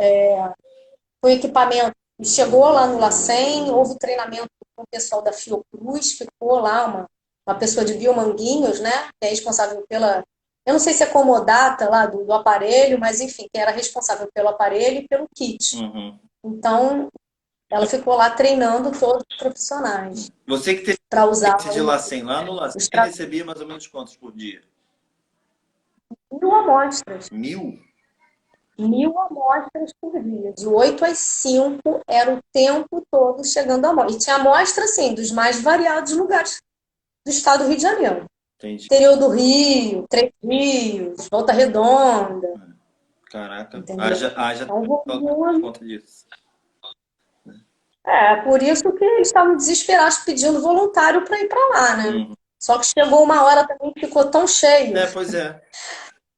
equipamento que chegou lá no LACEN, houve treinamento com o pessoal da Fiocruz, ficou lá uma pessoa de Biomanguinhos, né, que é responsável eu não sei se é comodata lá do aparelho, mas enfim, que era responsável pelo aparelho e pelo kit. Uhum. Então, ela ficou lá treinando todos os profissionais Você que teve para usar experiência de LACEN, lá no LACEN os recebia mais ou menos quantos por dia? 1.000 amostras. 1.000? 1.000 amostras por dia. De 8 às 5 era o tempo todo chegando a amostra. E tinha amostra, assim, dos mais variados lugares do estado do Rio de Janeiro. Entendi. Interior do Rio, Três Rios, Volta Redonda, Caraca, entendeu? haja Então, por volume. conta disso. Por isso que eles estavam desesperados pedindo voluntário para ir para lá, né? Uhum. Só que chegou uma hora também que ficou tão cheio Pois é.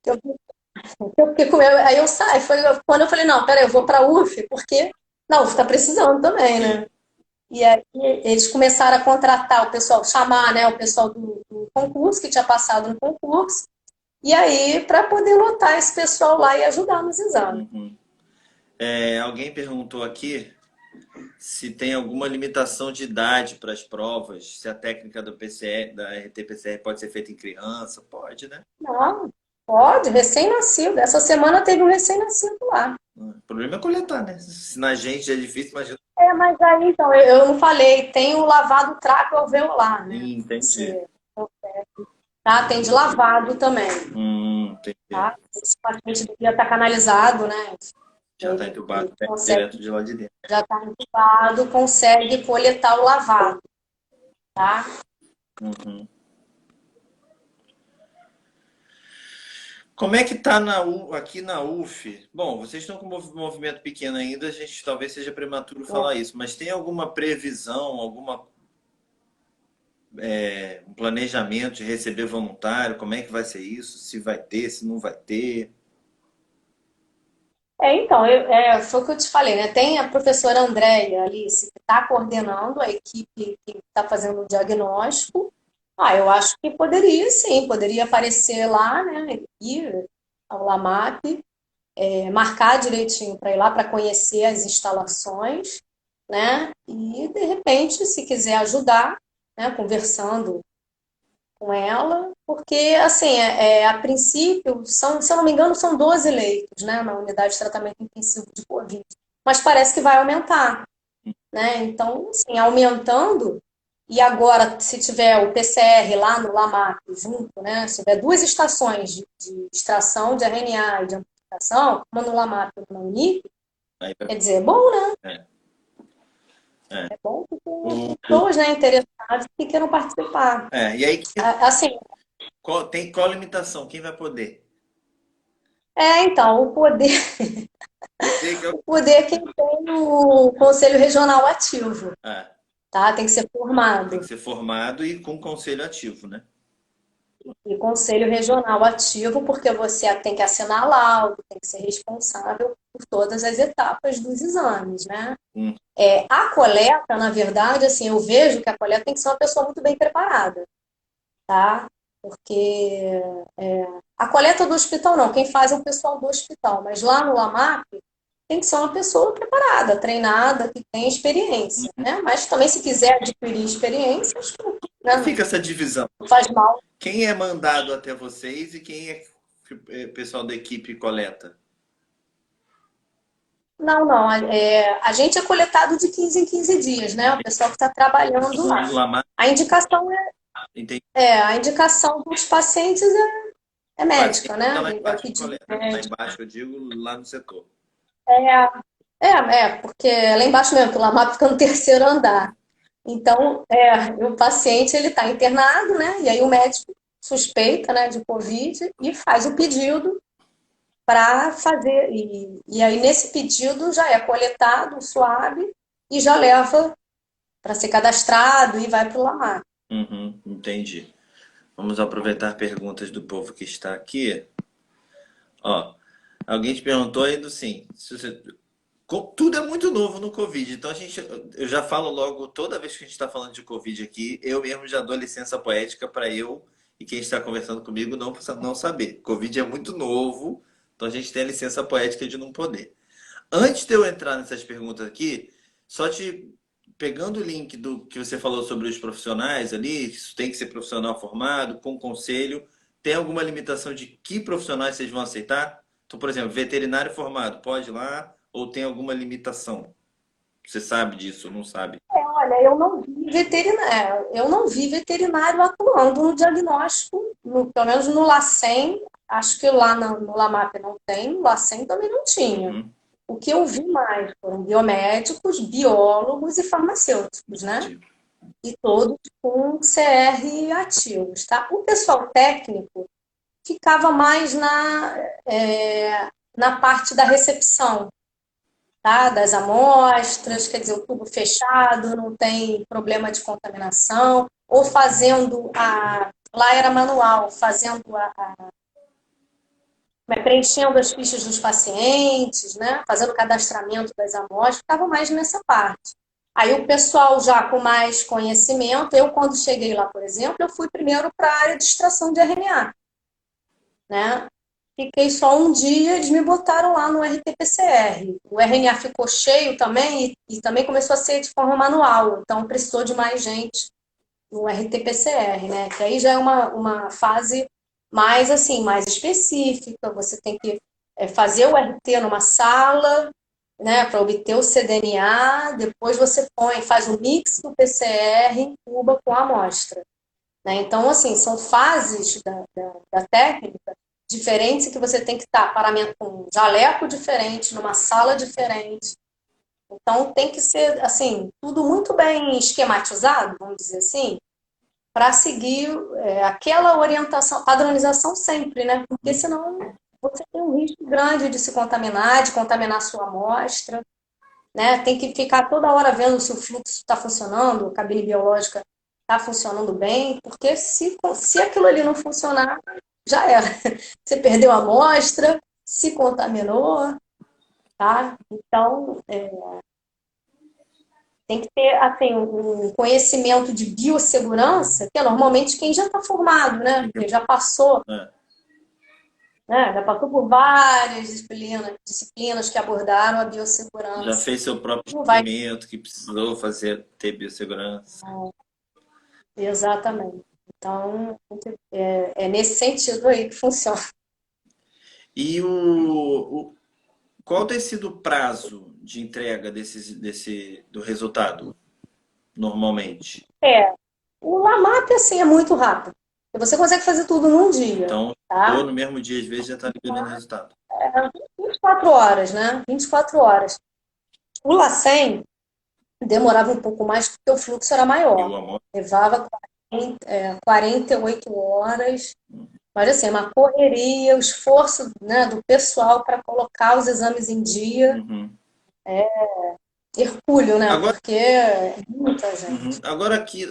que eu fiquei com medo. Aí eu saí. Foi quando eu falei, não, peraí, eu vou para a UF, porque na UF está precisando também, Sim. né? E aí eles começaram a contratar o pessoal, chamar, né, o pessoal do concurso, que tinha passado no concurso, e aí para poder lotar esse pessoal lá e ajudar nos exames. Uhum. Alguém perguntou aqui, se tem alguma limitação de idade para as provas, se a técnica do PCR, da RT-PCR pode ser feita em criança, pode, né? Não, pode, recém-nascido. Essa semana teve um recém-nascido lá. O problema é coletar, né? Se na gente já é difícil, imagina. Mas aí, então, eu não falei, tem o lavado traqueoveolar, né? Entendi. Você, tá? Tem de lavado também, Entendi. tá? Esse paciente devia estar canalizado, né? Já está Ele entubado, tem consegue, direto de lá de dentro. já está entubado, consegue coletar o lavado, tá? Uhum. Como é que tá aqui na UF? Bom, vocês estão com um movimento pequeno ainda, a gente talvez seja prematuro falar isso, mas tem alguma previsão, um planejamento de receber voluntário? Como é que vai ser isso? Se vai ter, se não vai ter? Então, foi o que eu te falei, né? Tem a professora Andréia Alice, que está coordenando a equipe que está fazendo o diagnóstico. Eu acho que poderia, sim, poderia aparecer lá, né? Ir ao LAMAP, marcar direitinho para ir lá para conhecer as instalações, né? E, de repente, se quiser ajudar, né? Conversando com ela, porque, assim, a princípio, se eu não me engano, são 12 leitos, né, na unidade de tratamento intensivo de Covid, mas parece que vai aumentar, né, então, assim, aumentando, e agora, se tiver o PCR lá no LAMAP junto, né, se tiver duas estações de extração de RNA e de amplificação, uma no LAMAP e uma na UNIP, Aí quer dizer, é bom, né, é, é. é bom que O- tem pessoas, né, interessadas que queiram participar. E aí, Assim, qual a limitação? Quem vai poder? então, o poder Poder que é O poder é quem tem o Conselho Regional ativo, é, tá? Tem que ser tem que formado. ser formado e com conselho ativo, né? E Conselho Regional ativo, porque você tem que assinar laudo, tem que ser responsável por todas as etapas dos exames, né? Hum, A coleta, na verdade, assim, eu vejo que a coleta tem que ser uma pessoa muito bem preparada, tá? Porque a coleta do hospital não, quem faz é o pessoal do hospital, mas lá no LAMAP tem que ser uma pessoa preparada, treinada, que tem experiência, né? Mas também se quiser adquirir experiência, acho que Como né, fica essa divisão? não faz mal. Quem é mandado até vocês e quem é pessoal da equipe coleta? Não, não. A gente é coletado de 15 em 15 dias, né? O pessoal que está trabalhando O lá. Lamar, A indicação entendi. a indicação dos pacientes é O paciente médica, está né? lá É embaixo que pedido coleta. Lá médico. embaixo, eu digo, lá no setor. Porque é lá embaixo mesmo, que o LAMAP fica no terceiro andar. Então, o paciente ele está internado, né? E aí o médico suspeita, né, de Covid e faz o pedido para fazer. E aí nesse pedido já é coletado o swab e já leva para ser cadastrado e vai para o LAMAP. Uhum, entendi. Vamos aproveitar perguntas do povo que está aqui. Ó, alguém te perguntou aí do sim. Tudo é muito novo no Covid, então eu já falo logo, toda vez que a gente está falando de Covid aqui, eu mesmo já dou licença poética para eu e quem está conversando comigo não saber. Covid é muito novo, então a gente tem a licença poética de não poder. Antes de eu entrar nessas perguntas aqui, só te pegando o link do que você falou sobre os profissionais ali, isso tem que ser profissional formado, com conselho, tem alguma limitação de que profissionais vocês vão aceitar? Então, por exemplo, veterinário formado, pode ir lá ou tem alguma limitação? Você sabe disso, não sabe? Olha, eu não vi veterinário atuando no diagnóstico, pelo menos no LACEN, acho que lá no LAMAP não tem, no LACEN também não tinha. Uhum, O que eu vi mais foram biomédicos, biólogos e farmacêuticos, né? entendi. E todos com CR ativos, tá? O pessoal técnico ficava mais na parte da recepção, tá? Das amostras, quer dizer, o tubo fechado, não tem problema de contaminação, ou fazendo lá era manual, fazendo preenchendo as fichas dos pacientes, né? Fazendo o cadastramento das amostras, ficava mais nessa parte. Aí o pessoal já com mais conhecimento, eu quando cheguei lá, por exemplo, eu fui primeiro para a área de extração de RNA, né? Fiquei só um dia, eles me botaram lá no RT-PCR. O RNA ficou cheio também e também começou a ser de forma manual, então precisou de mais gente no RT-PCR, né? Que aí já é uma fase mais assim, mais específica. Você tem que fazer o RT numa sala, né, para obter o cDNA, depois você faz o mix do PCR, incuba com a amostra. Né? Então, assim, são fases da técnica diferentes que você tem que estar com um jaleco diferente, numa sala diferente. Então, tem que ser, assim, tudo muito bem esquematizado, vamos dizer assim, para seguir aquela orientação, padronização sempre, né? Porque senão você tem um risco grande de se contaminar, de contaminar a sua amostra, né? Tem que ficar toda hora vendo se o fluxo está funcionando, a cabine biológica está funcionando bem, porque se aquilo ali não funcionar, já era. Você perdeu a amostra, se contaminou, tá? Então, tem que ter assim, um conhecimento de biossegurança, que é normalmente quem já está formado, né? Que já passou, É. né? Já passou por várias disciplinas que abordaram a Já biossegurança. fez seu próprio Não vai. experimento que precisou ter biossegurança. Exatamente. Então, é nesse sentido aí que funciona. E qual tem sido o prazo de entrega do resultado, normalmente? O LAMAP, assim, é muito rápido. Você consegue fazer tudo num dia, Então, ou tá? no mesmo dia, às vezes, já está liberando o resultado. 24 horas, né? 24 horas. O LACEN demorava um pouco mais porque o fluxo era E maior. o amor? Levava 48 horas. Mas, assim, uma correria, o esforço, né, do pessoal para colocar os exames em dia. Uhum. Hercúleo, né? Agora, Porque é muita uhum. gente. Agora aqui,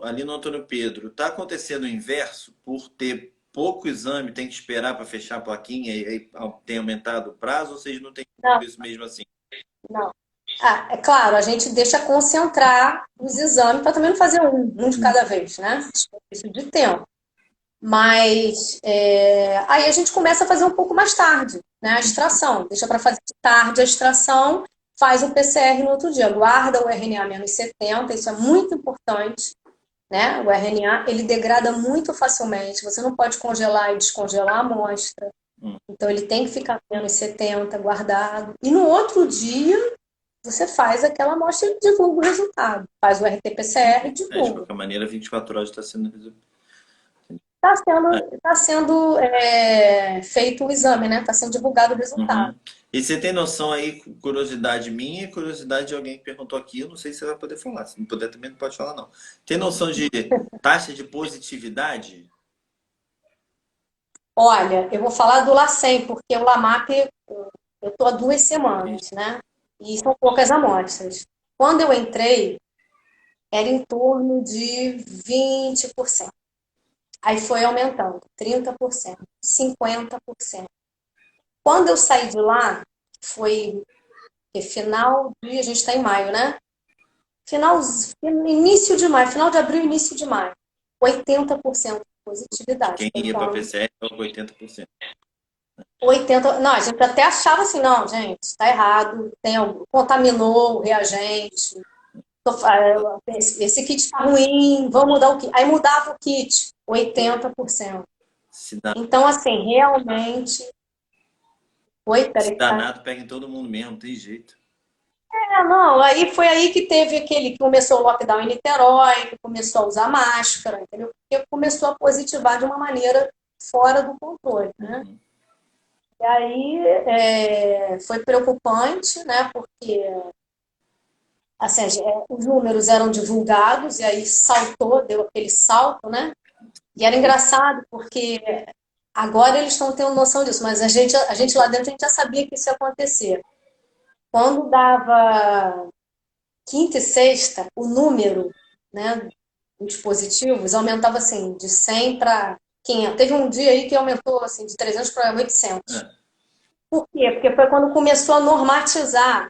ali no Antônio Pedro, está acontecendo o inverso? Por ter pouco exame, tem que esperar para fechar a plaquinha e aí tem aumentado o prazo? Ou vocês não têm Não, isso mesmo assim? não. Ah, é claro, a gente deixa concentrar os exames para também não fazer um de cada vez, né? Isso de tempo. Mas aí a gente começa a fazer um pouco mais tarde, né? A extração. Deixa para fazer de tarde a extração, faz o PCR no outro dia. Guarda o RNA-70, isso é muito importante, né? O RNA, ele degrada muito facilmente. Você não pode congelar e descongelar a amostra. Então, ele tem que ficar menos 70 guardado. E no outro dia, você faz aquela amostra e divulga o resultado. Faz o RT-PCR e De divulga. qualquer maneira, 24 horas está sendo resolvido. Está sendo feito o exame, né? Está sendo divulgado o resultado. Uhum. E você tem noção aí, curiosidade minha e curiosidade de alguém que perguntou aqui, eu não sei se você vai poder falar. Se não puder, também não pode falar, não. Tem noção de taxa de positividade? Olha, eu vou falar do LACEN, porque o LAMAP eu estou há 2 semanas, né? E são poucas amostras. Quando eu entrei, era em torno de 20%. Aí foi aumentando, 30%, 50%. Quando eu saí de lá, foi a gente está em maio, né? Início de maio, final de abril, início de maio. 80% de positividade. Quem ia para a Então, PCR é 80%. 80%. Não, a gente até achava assim, não, gente, está errado, contaminou o reagente, esse kit está ruim, vamos mudar o kit. Aí mudava o kit, 80%. Se Então, assim, realmente. Oi, se peraí, tá. danado, pega em todo mundo mesmo, não tem jeito. Não, aí foi aí que teve aquele que começou o lockdown em Niterói, que começou a usar máscara, entendeu? Porque começou a positivar de uma maneira fora do controle, né? Uhum. E aí foi preocupante, né? Porque assim, os números eram divulgados e aí saltou, deu aquele salto, né? E era engraçado porque agora eles estão tendo noção disso, mas a gente lá dentro a gente já sabia que isso ia acontecer. Quando dava quinta e sexta, o número, né, dos positivos aumentava assim, de 100 para 500. Teve um dia aí que aumentou assim, de 300 para 800. É. Por quê? Porque foi quando começou a normalizar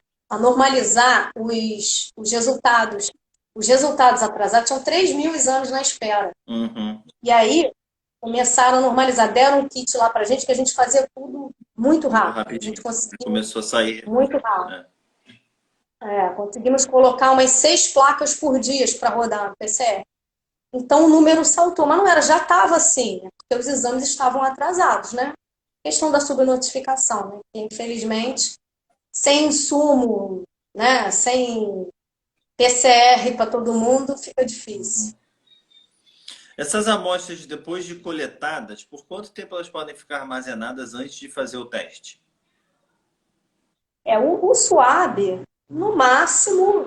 os resultados. Os resultados atrasados, tinham 3 mil exames na espera. Uhum. E aí, começaram a normalizar. Deram um kit lá pra gente que a gente fazia tudo muito rápido. A Rapidinho. gente conseguiu Começou a sair. muito rápido. É. Conseguimos colocar umas 6 placas por dia para rodar no PCR. Então o número saltou, mas não era, já estava assim, né? Porque os exames estavam atrasados, né? Questão da subnotificação, né? Que, infelizmente, sem insumo, né? Sem PCR para todo mundo, fica difícil. Essas amostras, depois de coletadas, por quanto tempo elas podem ficar armazenadas antes de fazer o teste? O SWAB, no máximo,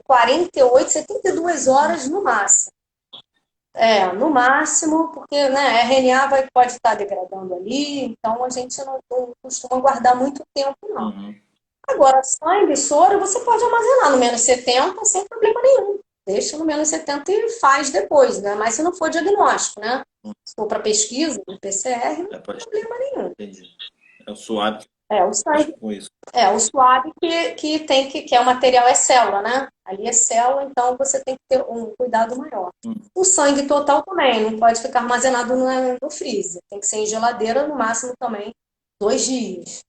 48, 72 horas no máximo. No máximo, porque né, RNA pode estar degradando ali, então a gente não costuma guardar muito tempo, não. Uhum. Agora, sangue, soro, você pode armazenar no menos 70 sem problema nenhum. Deixa no menos 70 e faz depois, né? Mas se não for diagnóstico, né? Se for para pesquisa, no PCR, não tem problema nenhum. Entendi. É o suave O sangue. com isso. O suave que é o material, é célula, né? Ali é célula, então você tem que ter um cuidado maior. O sangue total também, não pode ficar armazenado no freezer. Tem que ser em geladeira, no máximo também 2 dias,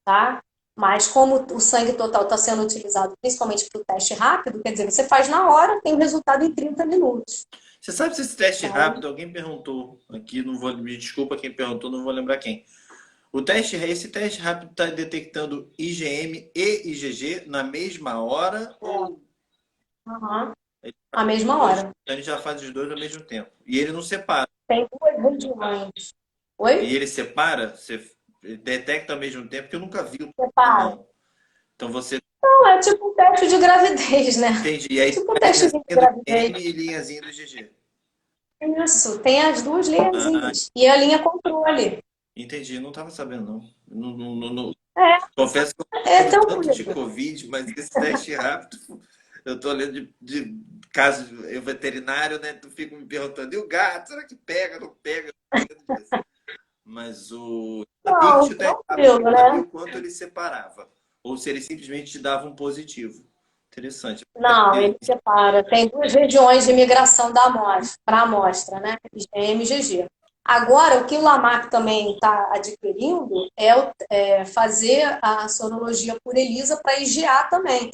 tá? Mas como o sangue total está sendo utilizado principalmente para o teste rápido, quer dizer, você faz na hora, tem o resultado em 30 minutos. Você sabe se esse teste rápido, alguém perguntou aqui, não vou, me desculpa quem perguntou, não vou lembrar quem. Esse teste rápido está detectando IgM e IgG na mesma hora? Ou A mesma hora. Então ele já faz os dois ao mesmo tempo. E ele não separa. Tem 2 regiões. Oi? E ele separa? Você detecta ao mesmo tempo? Porque eu nunca vi. Separa. Não. Então você... Não, é tipo um teste de gravidez, né? Entendi. E aí tipo um teste de gravidez. e linhazinha do IgG. Isso, tem as 2 linhazinhas. E a linha controle. Entendi, não estava sabendo, não. Não. Confesso que eu tão tanto de Covid, mas esse teste rápido, eu tô lendo de casos, eu veterinário, né? Tu fica me perguntando, e o gato, será que pega, não pega? Mas o teste rápido, sabia o quanto ele separava. Ou se ele simplesmente te dava um positivo. Interessante. Não, ele separa. Tem 2 regiões de migração da amostra, para a amostra, né? IgM e IgG. Agora, o que o Lamac também está adquirindo é fazer a sorologia por ELISA para IgA também.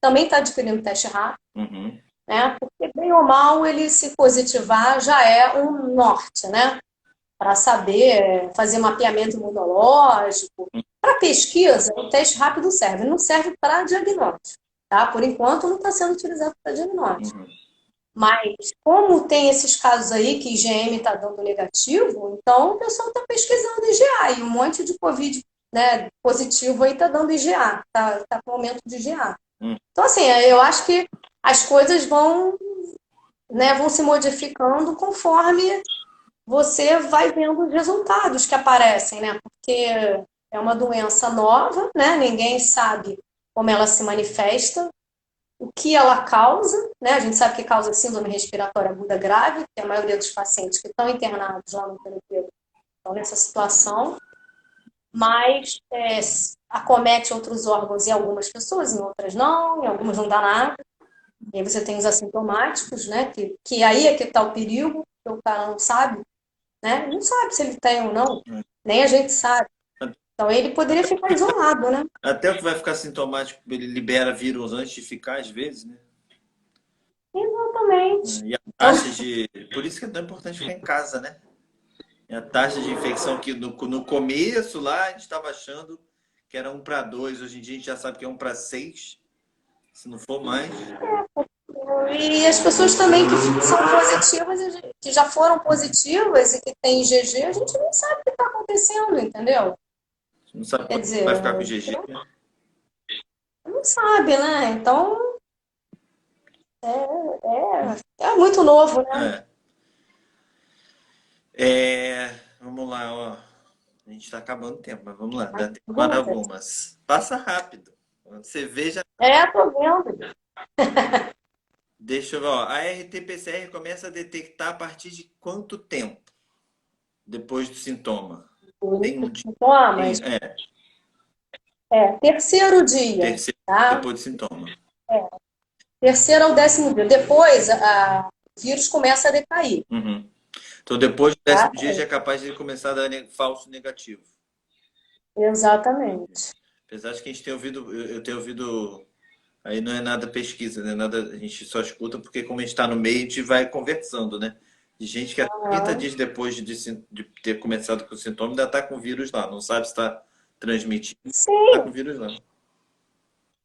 Também está adquirindo teste rápido, né? Porque, bem ou mal, ele se positivar já é um norte, né? Para saber fazer mapeamento imunológico. Para pesquisa, o teste rápido serve, não serve para diagnóstico. Tá? Por enquanto, não está sendo utilizado para diagnóstico. Mas, como tem esses casos aí que IgM está dando negativo, então o pessoal está pesquisando IgA. E um monte de Covid, né, positivo aí está dando IgA, está com aumento de IgA. Então, assim, eu acho que as coisas vão se modificando conforme você vai vendo os resultados que aparecem, né? Porque é uma doença nova, né? Ninguém sabe como ela se manifesta, o que ela causa, né? A gente sabe que causa síndrome respiratória aguda grave, que a maioria dos pacientes que estão internados lá no Penedo estão nessa situação, mas acomete outros órgãos em algumas pessoas, em outras não, em algumas não dá nada. E aí você tem os assintomáticos, né? Que aí é que está o perigo, porque o cara não sabe, né? Não sabe se ele tem ou não, nem a gente sabe. Então ele poderia ficar isolado, né? Até o que vai ficar sintomático, ele libera vírus antes de ficar, às vezes, né? Exatamente. E a taxa de... Por isso que é tão importante ficar em casa, né? E a taxa de infecção que no começo lá a gente estava achando que era 1 para 2, hoje em dia a gente já sabe que é 1 para 6, se não for mais. E as pessoas também que são positivas, que já foram positivas e que têm IgG, a gente não sabe o que está acontecendo, entendeu? Não sabe Quer dizer, vai ficar com IgG, né? Não sabe, né? Então, é muito novo, né? Vamos lá, ó. A gente está acabando o tempo, mas vamos lá. Dá tempo para algumas. Passa rápido. Quando você veja. Tô vendo. Deixa eu ver, ó. A RT-PCR começa a detectar a partir de quanto tempo? Depois do sintoma? Tem um dia. Sintomas? Terceiro dia. Terceiro, tá? depois do sintoma. Terceiro ao 10º dia. Depois, o vírus começa a decair. Então, depois do tá? 10º dia já é capaz de ele começar a dar falso negativo. Exatamente. Apesar de que a gente tem ouvido, eu tenho ouvido, aí não é nada pesquisa, né? Nada, a gente só escuta porque como a gente está no meio, a gente vai conversando, né? De gente que até 30 Aham. dias depois de ter começado com o sintoma ainda está com o vírus lá. Não sabe se está transmitindo, está com o Sim, vírus lá.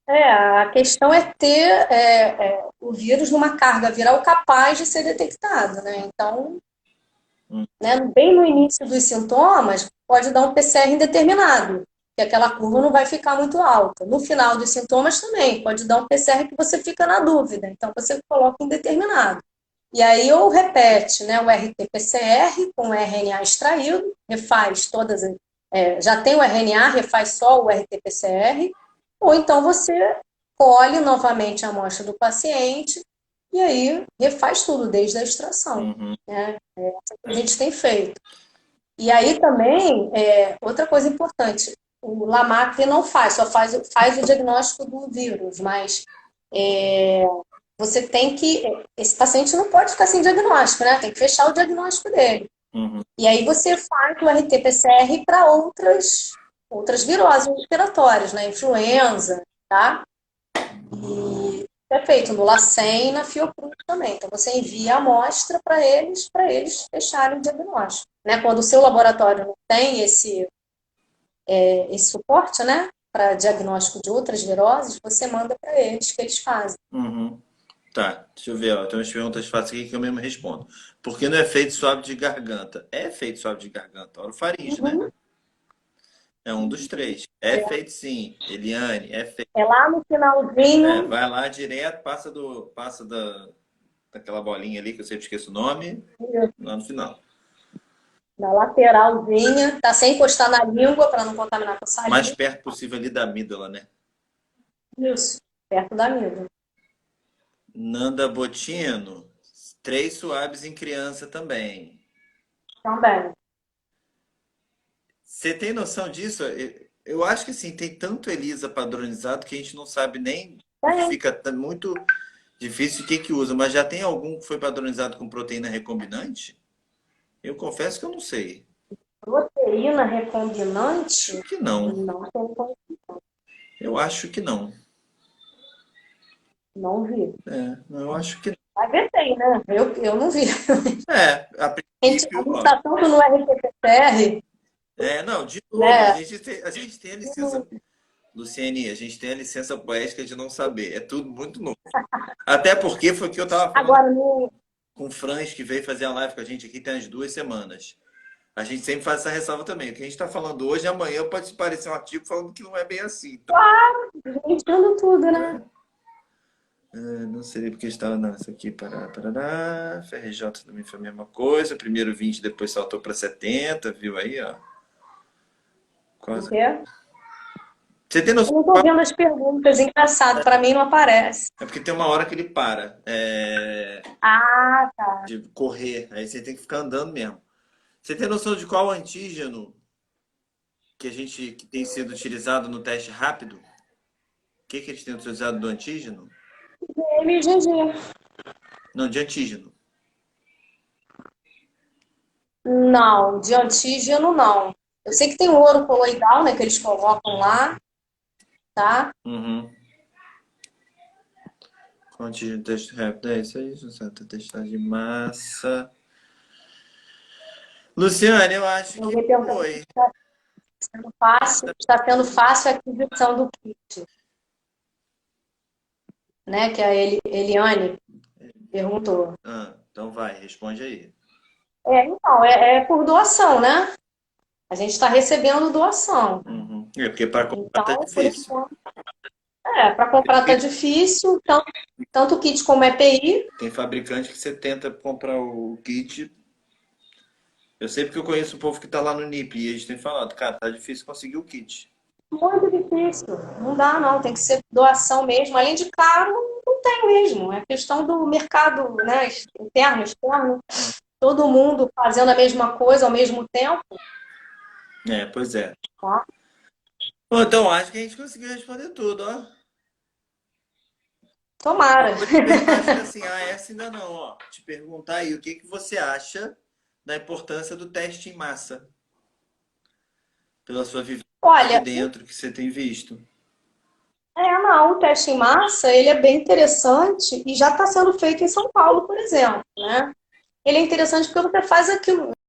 a questão é ter o vírus numa carga viral capaz de ser detectado, né? Então, Hum, né, bem no início dos sintomas, pode dar um PCR indeterminado, que aquela curva não vai ficar muito alta. No final dos sintomas também, pode dar um PCR que você fica na dúvida, então você coloca indeterminado. E aí ou repete, né, o RT-PCR com o RNA extraído, refaz todas, já tem o RNA, refaz só o RT-PCR, ou então você colhe novamente a amostra do paciente e aí refaz tudo desde a extração, uhum, né? É isso que a gente tem feito. E aí também, outra coisa importante, o Lamac não faz, só faz o diagnóstico do vírus, mas você tem que. Esse paciente não pode ficar sem diagnóstico, né? Tem que fechar o diagnóstico dele. uhum, E aí você faz o RT-PCR para outras viroses respiratórias, né? Influenza, tá? E é feito no LACEN e na Fiocruz também. Então você envia a amostra para eles fecharem o diagnóstico. Né? Quando o seu laboratório não tem esse suporte, né? Para diagnóstico de outras viroses, você manda para eles que eles fazem. uhum. Tá, deixa eu ver, ó. Tem umas perguntas fáceis aqui que eu mesmo respondo. Por que não é feito suave de garganta? É feito suave de garganta. Orofaringe, né? Uhum. É um dos três. É feito sim, Eliane, é feito. É lá no É, finalzinho, vai lá direto, passa daquela bolinha ali que eu sempre esqueço o nome, lá no final. na lateralzinha, tá sem encostar na língua para não contaminar com Mais saliva. perto possível ali da amígdala, né? Isso, perto da língua. Nanda Botino, três suaves em criança também. Também. Você tem noção disso? Eu acho que assim, tem tanto ELISA padronizado que a gente não sabe nem, Tem. fica muito difícil o que que usa, mas já tem algum que foi padronizado com proteína recombinante? Eu confesso que eu não sei. Proteína Acho recombinante? que não. Não tem como, Eu acho que não. não vi. É, eu acho que Vai ver tem, né? Eu não vi. não. É, a A princípio, gente ó. está tanto no RT-PCR, É, não, de novo, né? a gente tem a licença, Luciene, a gente tem a licença poética de não saber. É tudo muito novo. Até porque foi o que eu tava falando Agora, no, com o Franz, que veio fazer a live com a gente aqui tem umas 2 semanas. A gente sempre faz essa ressalva também. O que a gente está falando hoje, amanhã pode parecer um artigo falando que não é bem assim. Então, Mentindo tudo, né? não sei porque estava. Não, isso aqui, parará. FRJ também foi a mesma coisa. Primeiro 20, depois saltou para 70, viu aí, ó. O Quase. quê? Você tem noção? Eu não estou vendo as perguntas, engraçado, para mim não aparece. É porque tem uma hora que ele para Ah, tá. de correr. Aí você tem que ficar andando mesmo. Você tem noção de qual antígeno que tem sido utilizado no teste rápido? O que eles têm utilizado do antígeno? MGG. Não, de antígeno. Não, de antígeno não. Eu sei que tem o ouro coloidal, né, que eles colocam lá, tá? Uhum. Com antígeno de teste rápido. É isso aí, certo? Testagem de massa. Luciane, eu acho Eu que vou perguntar se foi. está sendo fácil a aquisição do kit, né? Que a Eliane perguntou. Ah, então vai, responde aí. Então, é por doação, né? A gente está recebendo doação. Uhum. É porque para comprar tá Então, por difícil. enquanto, para comprar tá difícil, tanto o kit como EPI. Tem fabricante que você tenta comprar o kit. Eu sei porque eu conheço um povo que tá lá no NIP e eles têm falado, cara, tá difícil conseguir o kit. Muito difícil. Não dá, não. Tem que ser doação mesmo. Além de caro, não tem mesmo. É questão do mercado, né? Interno, externo. Todo mundo fazendo a mesma coisa ao mesmo tempo. É, pois é. Tá? Bom, então acho que a gente conseguiu responder tudo, ó. Tomara. Vou te perguntar, acho que assim, essa ainda não, ó. Te perguntar aí, o que que você acha da importância do teste em massa, pela sua vivência aqui Olha, dentro que você tem visto. não, o teste em massa, ele é bem interessante e já está sendo feito em São Paulo, por exemplo, né? Ele é interessante porque você faz aquilo.